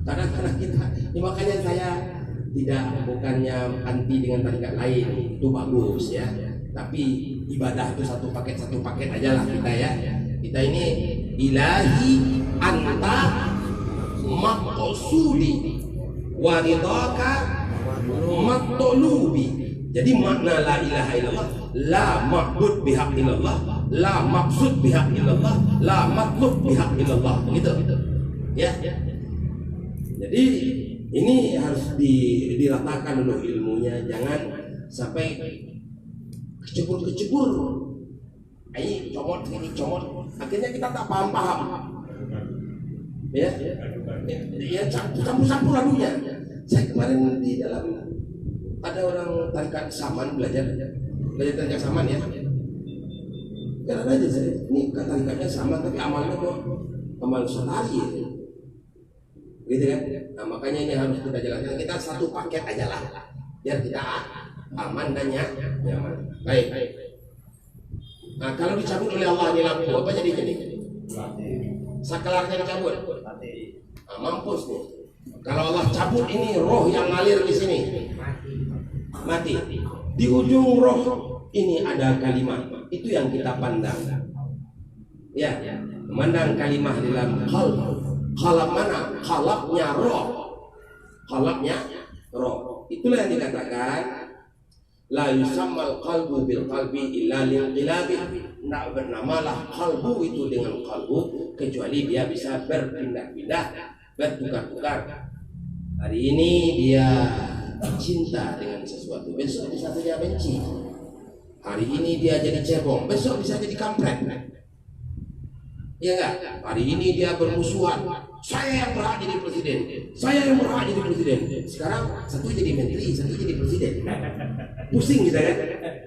Kadang-kadang kita, ini makanya saya bukannya anti dengan tarikat lain, itu bagus ya. Tapi ibadah itu satu paket aja lah kita ya. Kita ini ilahi anta maqsudi wa ridaka matlubi. Jadi makna la ilaha illallah, la ma'bud bihaq illallah, la maqsud bihaq illallah, la matlub bihaq illallah. Begitu. Ya. Jadi ini harus diratakan dulu ilmunya, jangan sampai kecebur. Ini comot, akhirnya kita tak paham. Ya, campur lalunya. Saya kemarin di dalam ada orang tarikat Saman belajar tarikat Saman ya. Karena aja saya, ini tarikatnya sama tapi amalnya kok amal sotari ya. Gitu kan? Nah makanya ini harus kita jelaskan. Kita satu paket aja lah, biar kita aman dan nyaman. Baik. Nah kalau dicabut oleh Allah ini lampu, apa jadi ini? Saklarnya dicabut. Nah, mampus nih. Kalau Allah cabut ini roh yang ngalir di sini, mati. Di ujung roh ini ada kalimat. Itu yang kita pandang. Ya, memandang kalimat di dalam qalb. Qalb mana? Qalbnya roh. Qalbnya roh. Itulah yang dikatakan la yusammal qalbu bil qalbi illa lil qilabi. Tidak bernamalah qalbu itu dengan qalbu kecuali dia bisa berpindah-pindah, bertukar-tukar. Hari ini dia cinta dengan sesuatu, besok bisa saja benci. Hari ini dia jadi cebong, besok bisa jadi kampret. Ya enggak? Hari ini dia bermusuhan. Saya yang berhak jadi presiden. Saya yang berhak jadi presiden. Sekarang satu jadi menteri, satu jadi presiden. Pusing kita kan?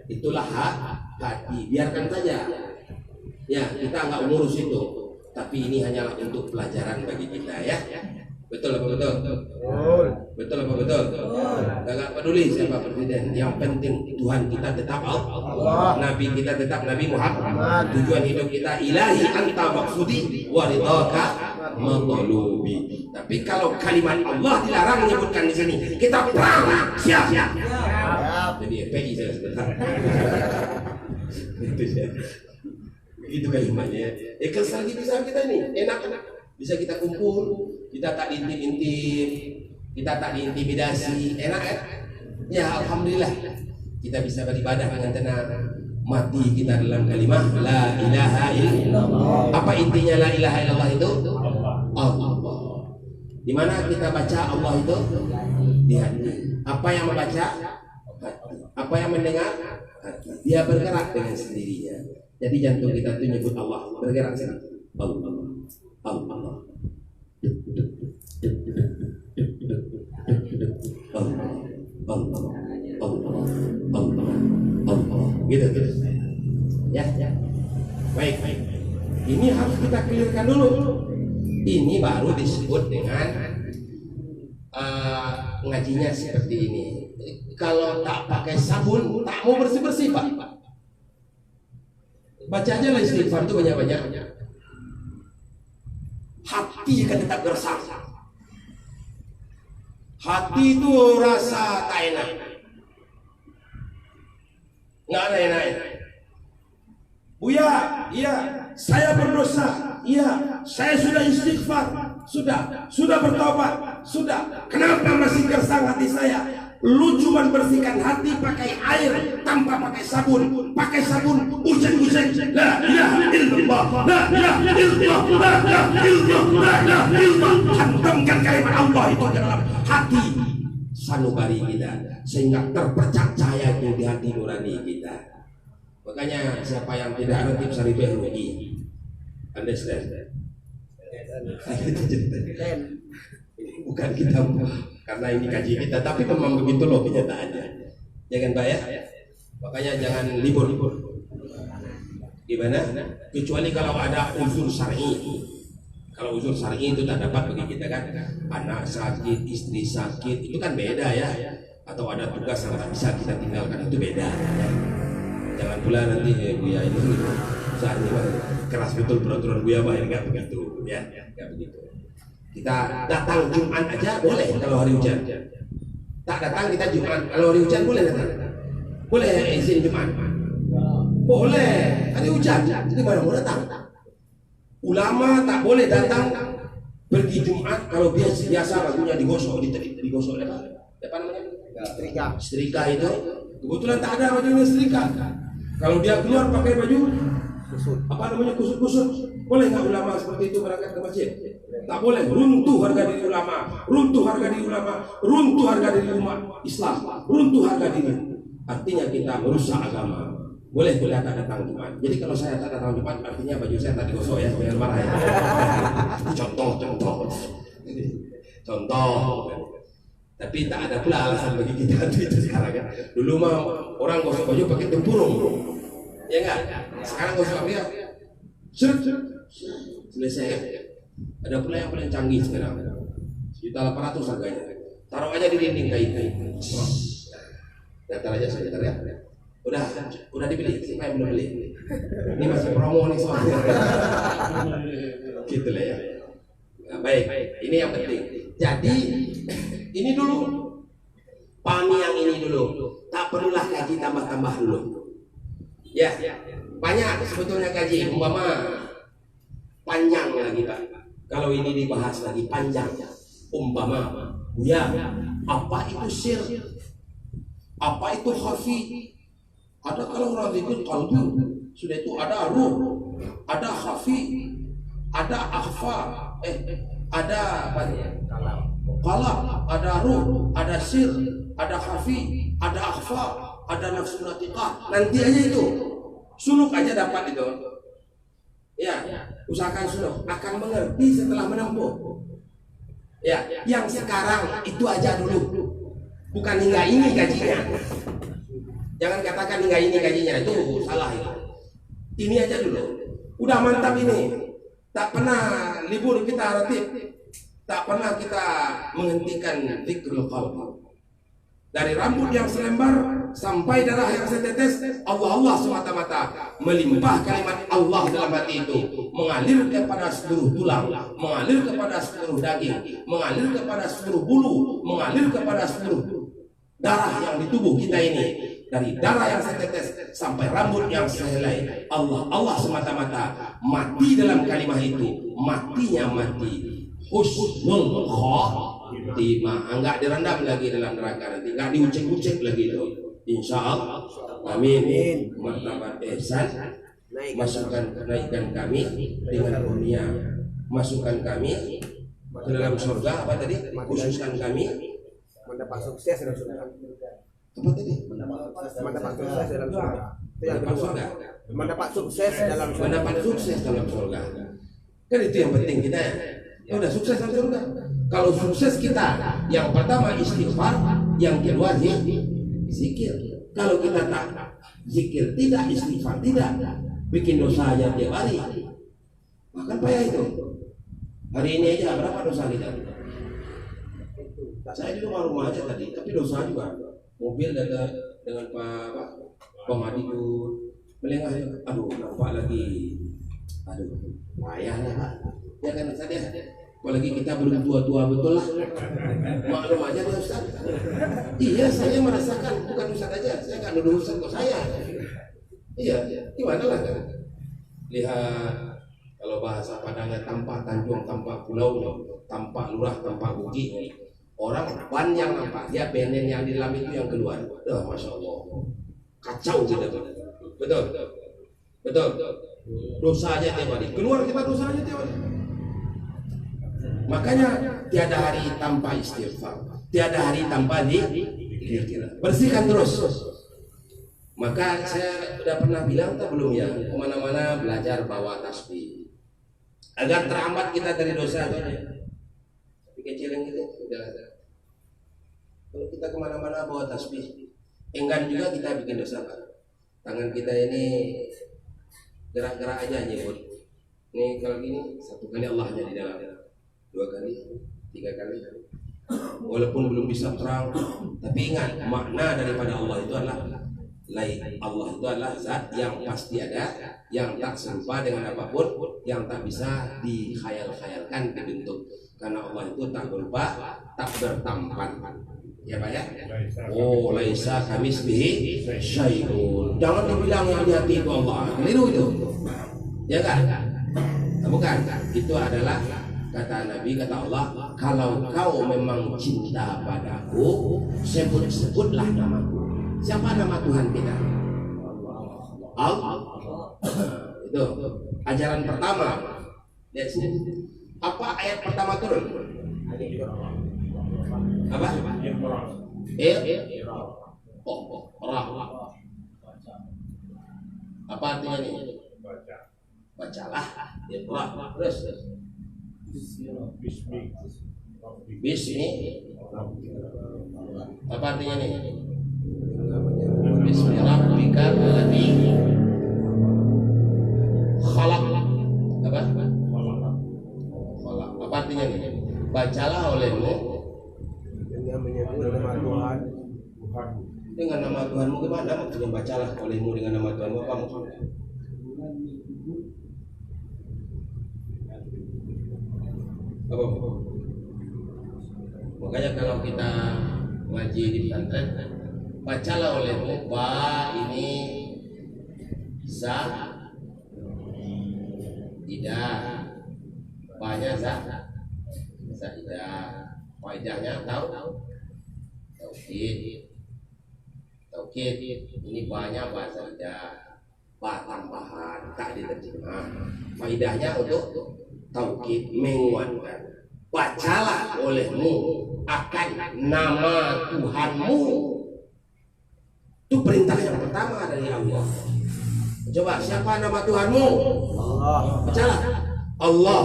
Itulah hati. Biarkan saja. Ya, kita enggak ngurus itu. Tapi ini hanyalah untuk pelajaran bagi kita ya. Betul apa betul? Betul apa betul? Enggak peduli siapa presiden. Yang penting Tuhan kita tetap Allah. Nabi kita tetap Nabi Muhammad. Tujuan hidup kita ilahi anta maksudi wa ridhaka matlubi. Tapi kalau kalimat Allah dilarang menyebutkan di sini, kita perang. Siap. Jadi FPI saya sebentar. Itu kalimatnya. Kesal bisa kita ini enak. Bisa kita kumpul, kita tak diintip-intip, kita tak diintimidasi, enak kan? Ya alhamdulillah, kita bisa beribadah dengan tenang. Mati kita dalam kalimat la ilaha illallah. Apa intinya la ilaha illallah itu? Allah. Di mana kita baca Allah itu? Di hati. Apa yang membaca? Hati. Apa yang mendengar? Hati. Dia bergerak dengan sendirinya. Jadi jantung kita itu nyebut Allah, bergerak sendiri. Allah. Allah. Gitu. Ya. Baik. Ini harus kita clearkan dulu. Ini baru disebut dengan ngajinya seperti ini. Kalau tak pakai sabun, tak mau bersih-bersih, Pak. Baca aja lah istighfar itu banyak-banyak. Hati akan tetap gersang. Hati itu rasa tak enak. Nggak ada enak. Buya, iya, saya berdosa. Iya, saya sudah istighfar. Sudah bertobat. Sudah. Kenapa masih gersang hati saya? Lu cuma bersihkan hati pakai air tanpa pakai sabun. Pakai sabun, ucap-ucap la ilaha illallah, la ilaha illallah, la ilaha illallah, la ilaha illallah. Hantamkan kalimat Allah itu ke dalam hati sanubari kita sehingga terpercak cahaya itu di hati nurani kita. Makanya siapa yang tidak ngerti sari rugi. Understand? Bukan kita karena ini kaji kita, tapi memang begitu loh kenyataannya. Jangan Pak ya. Makanya jangan libur. Gimana? Kecuali kalau ada unsur syar'i. Kalau unsur syar'i itu tak dapat bagi kita kan. Anak sakit, istri sakit, itu kan beda ya. Atau ada tugas yang tak bisa kita tinggalkan, itu beda. Ya. Jangan pula nanti Buya ini saat ini keras betul peraturan Buya Bah, enggak begitu ya, enggak begitu. Kita datang Jumat aja boleh kalau hari hujan. Tak datang kita Jumat, kalau hari hujan boleh datang. Boleh izin Jumat. Boleh, hari hujan. Jadi mana mau datang? Ulama tak boleh datang pergi Jumat kalau biasa bajunya digosok, digosok apa namanya? Setrika itu. Kebetulan tak ada bajunya setrika. Kalau dia keluar pakai baju apa namanya kusut-kusut, boleh nggak ulama seperti itu berangkat ke masjid? Tak boleh. Runtuh harga diri ulama, runtuh harga diri ulama, runtuh harga diri umat Islam, runtuh harga diri. Artinya kita merusak agama. Boleh kita tak datang Jumat. Jadi kalau saya tak datang Jumat, artinya baju saya tak digosok ya, jangan marah ya. Contoh. Tapi tak ada pula alasan bagi kita itu sekarang kan. Dulu mah orang gosok baju pakai tempurung. Ya enggak? Sekarang kau suka ya. Selesai ya. Ada pula yang paling canggih sekarang. 1.800.000 harganya. Taruh aja di dinding kain. Daftar aja saya ya. Udah dibeli. Siapa yang belum beli? Ini masih promo nih soalnya. Gitu lah ya. Nah, baik. Ini yang penting. Jadi ini dulu. Pahami yang ini dulu. Tak perlulah kaji tambah-tambah dulu. Ya, banyak sebetulnya kaji. Umpama panjang lagi Pak. Kalau ini dibahas lagi panjang. Umpama, ya, apa itu sir? Apa itu khafi? Ada kalau orang itu qalbu, sudah itu ada ruh, ada khafi, ada akhfa, ada apa ya? Qalab, ada ruh, ada sir, ada khafi, ada akhfa, ada nafsu natiqah. Nanti aja itu. Suluk aja dapat itu. Ya, usahakan suluk akan mengerti setelah menempuh. Ya, yang sekarang itu aja dulu. Bukan hingga ini gajinya. Jangan katakan hingga ini gajinya, itu salah itu. Ini aja dulu. Udah mantap ini. Tak pernah libur kita ratib. Tak pernah kita menghentikan zikrul qalb. Dari rambut yang selembar sampai darah yang setetes, Allah semata-mata melimpah kalimat Allah dalam hati itu, mengalir kepada seluruh tulang, mengalir kepada seluruh daging, mengalir kepada seluruh bulu, mengalir kepada seluruh darah yang di tubuh kita ini, dari darah yang setetes sampai rambut yang sehelai. Allah semata-mata mati dalam kalimat itu, matinya mati husnul khotimah, enggak direndam lagi dalam neraka nanti, enggak diucek-ucek lagi itu. Insya Allah, amin. Martabat ihsan, naikkan kami dengan dunia, masukkan kami ke dalam surga. Apa tadi? Khususkan kami mendapat sukses dalam surga. Apa tadi? Mendapat sukses dalam surga. Mendapat surga. Mendapat sukses dalam surga. Mendapat sukses dalam surga. Kan itu yang penting kita ya. Ya udah sukses dalam surga. Kalau sukses kita, yang pertama istighfar, yang kedua zikir. Kalau kita tak zikir, tidak istighfar, tidak, bikin dosa aja tiap hari, makan payah itu. Hari ini aja berapa dosa kita? Saya di rumah aja tadi, tapi dosa juga. Mobil datang dengan Pak Pemadiku melengah, aduh nampak lagi, aduh payahnya Pak. Ya kan Ustaz ya? Apalagi kita belum tua-tua betul lah. Maklum aja deh Ustaz. Iya, saya merasakan, bukan Ustaz aja. Saya nggak nuduh Ustaz kok saya. Iya, gimana lah kan? Lihat, kalau bahasa Padangnya tanpa Tanjung, tanpa pulau, tanpa lurah, tanpa bukit. Orang ban yang nampak, dia benen yang di dalam itu yang keluar. Masya Allah. Kacau kita. Betul. Dosa aja tiap hari. Keluar kita dosa aja tiap hari. Makanya tiada hari tanpa istighfar, tiada hari tanpa zikir. Bersihkan terus. Maka saya sudah pernah bilang tak belum ya, kemana-mana belajar bawa tasbih agar terhambat kita dari dosa. Tapi kecil yang gitu udah ada. Kalau kita kemana-mana bawa tasbih, enggan juga kita bikin dosa. Tangan kita ini gerak-gerak aja nyebut. Ini kalau gini satu kali Allahnya di dalam, 2 kali, 3 kali. Walaupun belum bisa terang, tapi ingat makna daripada Allah itu adalah Allah itu adalah zat yang pasti ada, yang tak serupa dengan apapun, yang tak bisa dikhayal-khayalkan dibentuk. Karena Allah itu tak berupa, tak bertampan. Ya Pak ya? Oh, laisa kamitslihi syai'un. Jangan dibilang yang di hati itu Allah. Keliru itu. Ya kan? Bukan. Itu adalah kata Nabi, kata Allah, kalau kau memang cinta padaku, sebut-sebutlah namaku. Siapa nama Tuhan kita? Allah. Itu ajaran pertama. Lihat sini. Apa ayat pertama turun? Apa? Apa artinya ini? Bacalah. Terus. Bismi. Apa artinya ini? Bismi rabbikal ladzi bacalah olehmu Dengan menyebut nama Tuhan. dengan nama Tuhanmu. Gimana maksudnya bacalah olehmu dengan nama Tuhanmu? Apa maksudnya? Apa? Makanya kalau kita ngaji di pesantren, bacalah olehmu ba ini za tidak banyak za tidak faedahnya tauhid ini banyak bahasa tidak ba tambahan tak diterjemah faedahnya untuk tauhid menguatkan. Bacalah olehmu akan nama Tuhanmu. Itu perintah yang pertama dari Allah. Coba, siapa nama Tuhanmu? Allah. Bacalah. Allah.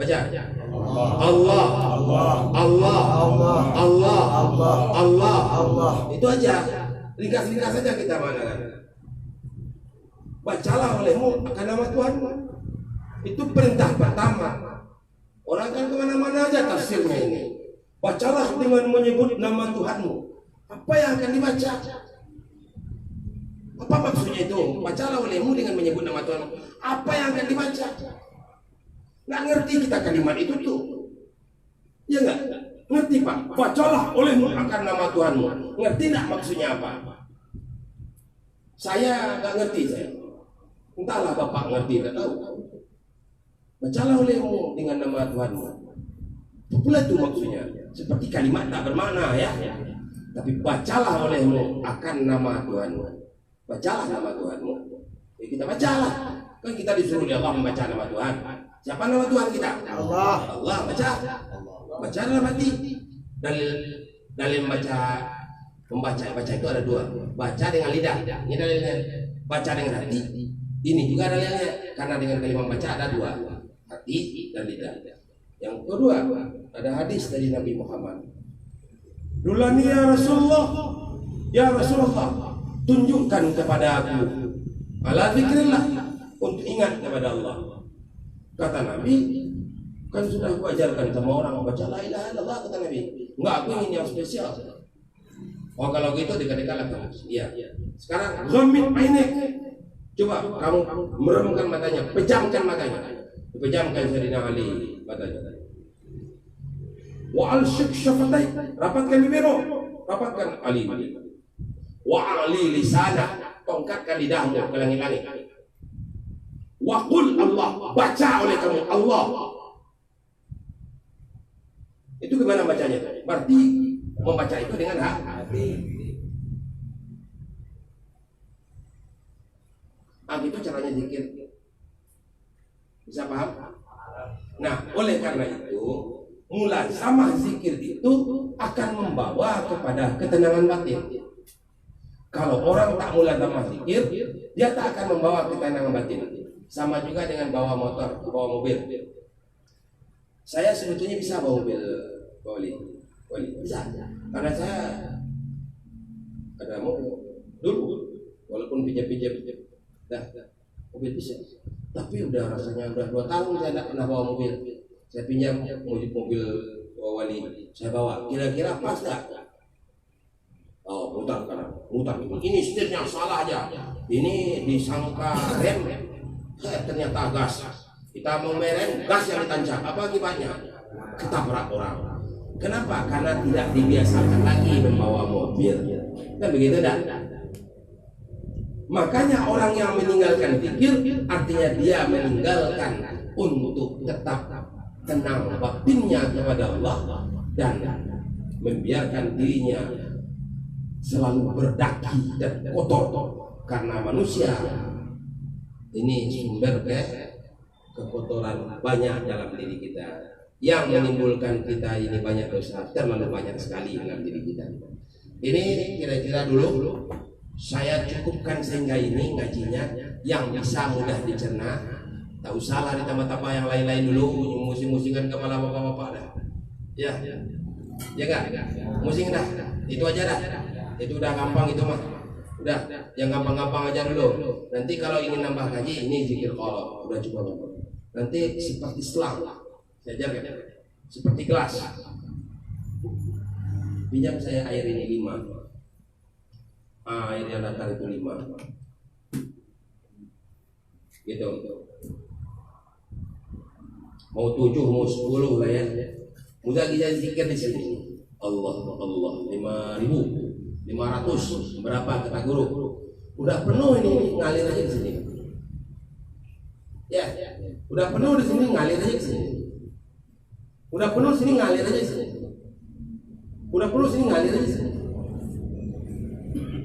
Baca. Allah. Allah. Allah. Allah. Allah. Allah. Itu aja. Ringkas-ringkas saja kita manakan. Bacalah olehmu akan nama Tuhanmu. Itu perintah pertama. Orang kan kemana-mana aja tafsirnya ini. Bacalah dengan menyebut nama Tuhanmu. Apa yang akan dibaca? Apa maksudnya itu? Bacalah olehmu dengan menyebut nama Tuhanmu. Apa yang akan dibaca? Nggak ngerti kita kalimat itu tuh. Ya nggak? Ngerti Pak? Bacalah olehmu akan nama Tuhanmu. Ngerti nggak maksudnya apa? Saya nggak ngerti saya. Entahlah Bapak ngerti nggak tahu. Bacalah olehmu dengan nama Tuhanmu. Itulah itu maksudnya. Seperti kalimat tak bermakna ya. Tapi bacalah olehmu akan nama Tuhanmu. Bacalah nama Tuhanmu. Ya, kita bacalah. Kan kita disuruh oleh Allah membaca nama Tuhan. Siapa nama Tuhan kita? Allah. Allah. Baca. Baca dalam hati. Dalil membaca itu ada dua. Baca dengan lidah. Ini dalilnya. Baca dengan hati. Ini juga dalilnya. Karena dengan kalimat baca ada dua. Hati dan lidah. Yang kedua ada hadis dari Nabi Muhammad. Dulani ya Rasulullah, ya Rasulullah, tunjukkan kepada aku ala zikrillah, untuk ingat kepada Allah. Kata Nabi, kan sudah aku ajarkan sama orang baca la ilaha illallah, kata Nabi. Enggak, aku ingin yang spesial. Oh kalau gitu dekat-dekat kamu. Iya. Sekarang ghamid ainek. Coba kamu meremkan matanya, pejamkan matanya. Pejamkan Sayyidina Ali matanya. Wa al-syik syafatai, rapatkan bibirmu, rapatkan Ali. Wa ali lisana, tongkatkan lidahmu ke langit-langit. Wa qul Allah, baca oleh kamu Allah. Itu gimana bacanya? Berarti membaca itu dengan hati. Itu caranya zikir. Bisa paham? Nah, oleh karena itu, mulazamah zikir itu akan membawa kepada ketenangan batin. Kalau orang tak mulazamah zikir, dia tak akan membawa ketenangan batin. Sama juga dengan bawa motor, bawa mobil. Saya sebetulnya bisa bawa mobil, Wali. Bisa. Karena saya ada mobil dulu, walaupun pinjam-pinjam. Mobil bisa. Tapi udah rasanya udah 2 tahun saya tidak pernah bawa mobil. Saya pinjam mobil Wali, saya bawa. Kira-kira pas nggak? Oh, mutar kanan, mutar. Ini setirnya salah aja. Ini disangka rem, ternyata gas. Kita mau merem, gas yang ditancap. Apa akibatnya? Ketabrak orang. Kenapa? Karena tidak dibiasakan lagi membawa mobil. Kan begitu dah. Makanya orang yang meninggalkan zikir artinya dia meninggalkan untuk tetap tenang batinnya kepada Allah dan membiarkan dirinya selalu berdaki dan kotor, karena manusia ini sumber kekotoran banyak dalam diri kita yang menimbulkan kita ini banyak dosa, terlalu banyak sekali dalam diri kita. Ini kira-kira dulu saya cukupkan sehingga ini ngajinya yang bisa mudah dicerna. Tak usahlah ditambah-tambah yang lain-lain dulu, musing-musingan kepala bapak-bapak dah. Ya enggak? Musing dah. Itu aja dah. Itu udah gampang itu mah. Udah, yang gampang-gampang aja dulu. Nanti kalau ingin nambah ngaji, ini zikir qalb. Udah cukup. Nanti sifat Islam saya ajarkan. seperti gelas. Pinjam saya air ini 5. Air yang datar itu 5. Gitu. Mau 7, mau 10 lah ya. Mudah kita zikir di sini. Allah, 5.500 berapa kata guru? Udah penuh ini, ngalir aja di sini. Ya, udah penuh di sini, ngalir aja di sini. Udah penuh sini, ngalir aja di sini. Udah penuh sini, ngalir aja di sini.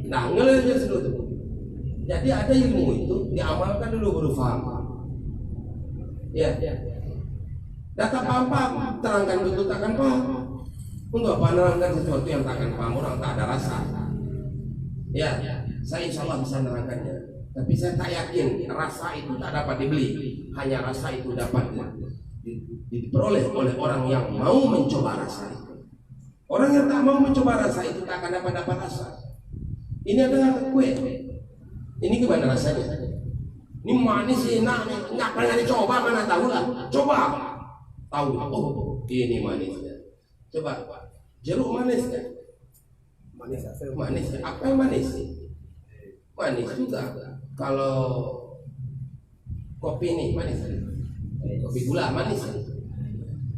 Nah, ngalir aja dulu tuh. Jadi ada ilmu itu diamalkan dulu baru paham. Ya. Data paham, terangkan betul takkan paham. Untuk apa menerangkan sesuatu yang takkan paham orang tak ada rasa? Ya, saya insya Allah bisa menerangkannya. Tapi saya tak yakin rasa itu tak dapat dibeli. Hanya rasa itu dapat diperoleh oleh orang yang mau mencoba rasa itu. Orang yang tak mau mencoba rasa itu tak akan dapat rasa. Ini adalah kue. Ini gimana rasanya? Ini manis, enak, nggak pernah dicoba, mana tahu lah. Coba, tahu. Oh, ini manisnya. Coba, jeruk manis kan? Manis. Apa yang manis? Manis juga. Kalau kopi nih manis. Kopi gula manis.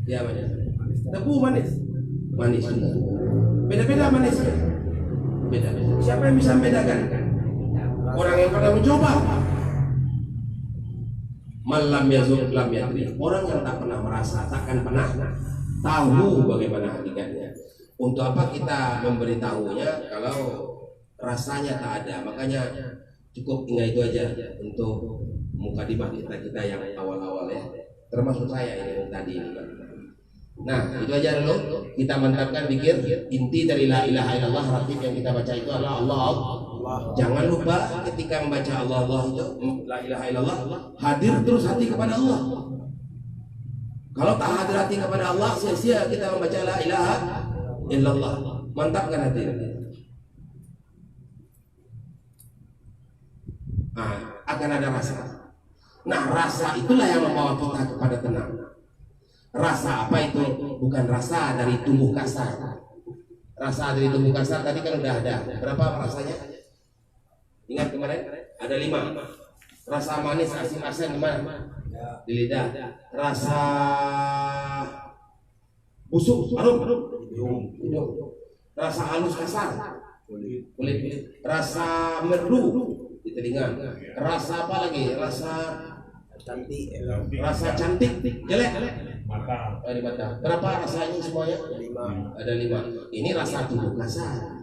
Ya manis. Tebu manis. Manis juga. Beda-beda manis. Beda. Siapa yang bisa membedakan? Orang yang pernah mencoba. Malam yazuk lam yadri. Orang yang tak pernah merasa takkan pernah tahu bagaimana hakikatnya. Untuk apa kita memberitahunya kalau rasanya tak ada? Makanya cukup tinggal itu aja untuk mukadimah kita yang awal-awal ya. Termasuk saya ini tadi ini. Nah, itu aja dulu. Kita mantapkan pikir inti dari la ilaha illallah. Ratib yang kita baca itu adalah Allah. Jangan lupa ketika membaca Allah itu la ilaha illallah, hadir terus hati kepada Allah. Kalau tak hadir hati kepada Allah, sia-sia kita membaca la ilaha illallah. Mantapkan hati. Akan ada rasa. Nah, rasa itulah yang membawa kita kepada tenang. Rasa apa itu? Bukan rasa dari tubuh kasar. Rasa dari tubuh kasar tadi kan udah ada. Berapa rasanya? Ingat kemarin? Ada 5. Rasa manis, asin, asam di mana? Di lidah. Rasa busuk, harum, hidung. Rasa halus kasar, kulit. Rasa merdu di telinga. Rasa apa lagi? Rasa cantik, jelek. Mata. Di mata. Berapa rasanya semuanya? 5. Ada 5. Ini rasa tubuh kasar.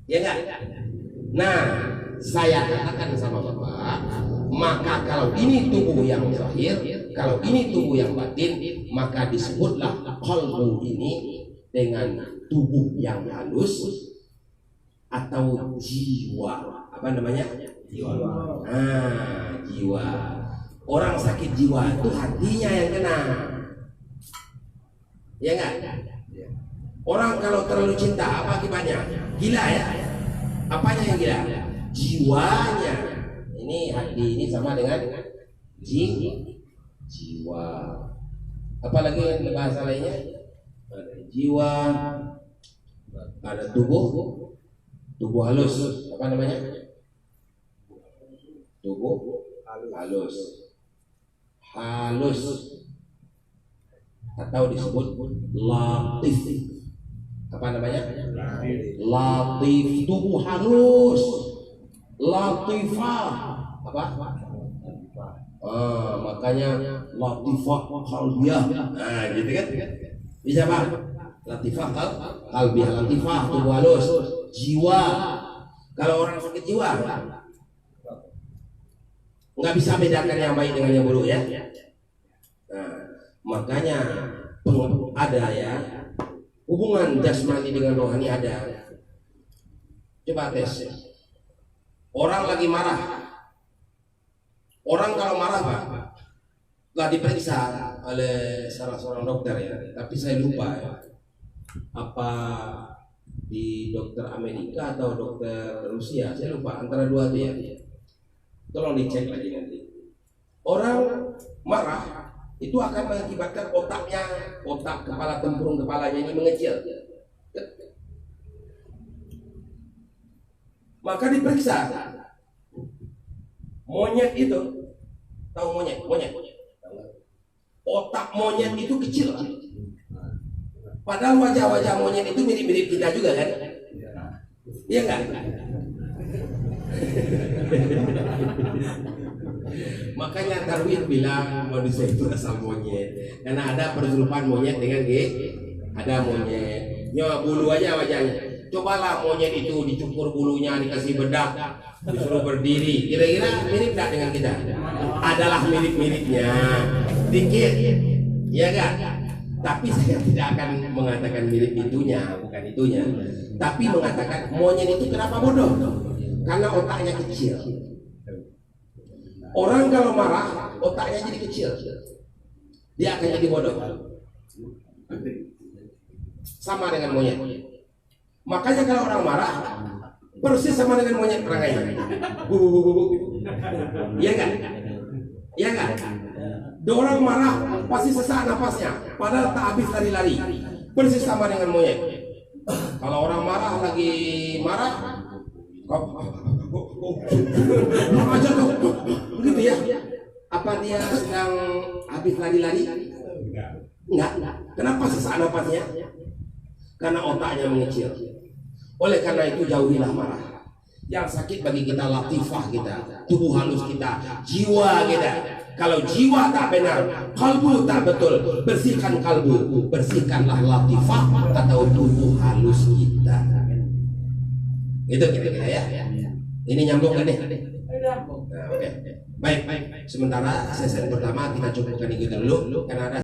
Ya enggak? Nah, saya katakan sama Bapak, maka kalau ini tubuh yang zahir, kalau ini tubuh yang batin, maka disebutlah qalbu ini dengan tubuh yang halus atau jiwa. Apa namanya? Jiwa. Jiwa. Orang sakit jiwa itu hatinya yang kena. Ya enggak? Orang kalau terlalu cinta apa akibatnya? Gila ya? Apanya yang gila? Jiwanya. Ini hati ini sama dengan jiwa. Apalagi yang bahasa lainnya? Ada jiwa, ada tubuh halus. Apa namanya? Tubuh halus. Atau disebut latif. Apa namanya? Latif, tubuh halus. Latifah. Apa? Makanya latifah qalbiyah. Nah, gitu kan? Bisa Pak? Latifah qalbiyah, latifah tubuh halus, jiwa. Kalau orang sakit jiwa nggak bisa bedakan yang baik dengan yang buruk ya. Nah, makanya ada ya hubungan jasmani dengan rohani ada. Coba tes. Orang lagi marah. Orang kalau marah Pak, telah diperiksa oleh salah seorang dokter ya. Tapi saya lupa ya. Apa di dokter Amerika atau dokter Rusia? Saya lupa antara dua itu ya. Tolong dicek lagi nanti. Orang marah itu itu akan mengakibatkan otak kepala tempurung kepalanya ini mengecil. Maka diperiksa. Monyet itu, tahu monyet? Otak monyet itu kecil. Padahal wajah-wajah monyet itu mirip-mirip kita juga kan? Iya kan? Makanya Darwin bilang manusia itu asal monyet, karena ada perserupan monyet dengan ada monyet. Ya bulu aja wajahnya. Cobalah monyet itu dicukur bulunya, dikasih bedak, disuruh berdiri. Kira-kira mirip tak dengan kita? Adalah mirip-miripnya, dikit, ya kan? Tapi saya tidak akan mengatakan mirip itunya, bukan itunya. Tapi mengatakan monyet itu kenapa bodoh? Karena otaknya kecil. Orang kalau marah, otaknya jadi kecil. Dia akan jadi bodoh. Sama dengan monyet. Makanya kalau orang marah, persis sama dengan monyet perangainya. Iya kan? Iya kan? Orang marah pasti sesak napasnya, padahal tak habis lari-lari. Persis sama dengan monyet. Kalau orang marah lagi marah, aja tuh, begitu ya? Apa dia sedang habis lari-lari? Enggak. Kenapa sesak napasnya? Karena otaknya mengecil. Oleh karena itu jauhilah marah. Yang sakit bagi kita latifah kita, tubuh halus kita, jiwa kita. Kalau jiwa tak benar, kalbu tak betul, bersihkan kalbu, bersihkanlah latifah atau tubuh halus kita. Itu kira-kira ya. Ini nyambung kan nih? Nah, oke. Baik. Sementara sesi pertama kita cukupkan ini dulu karena ada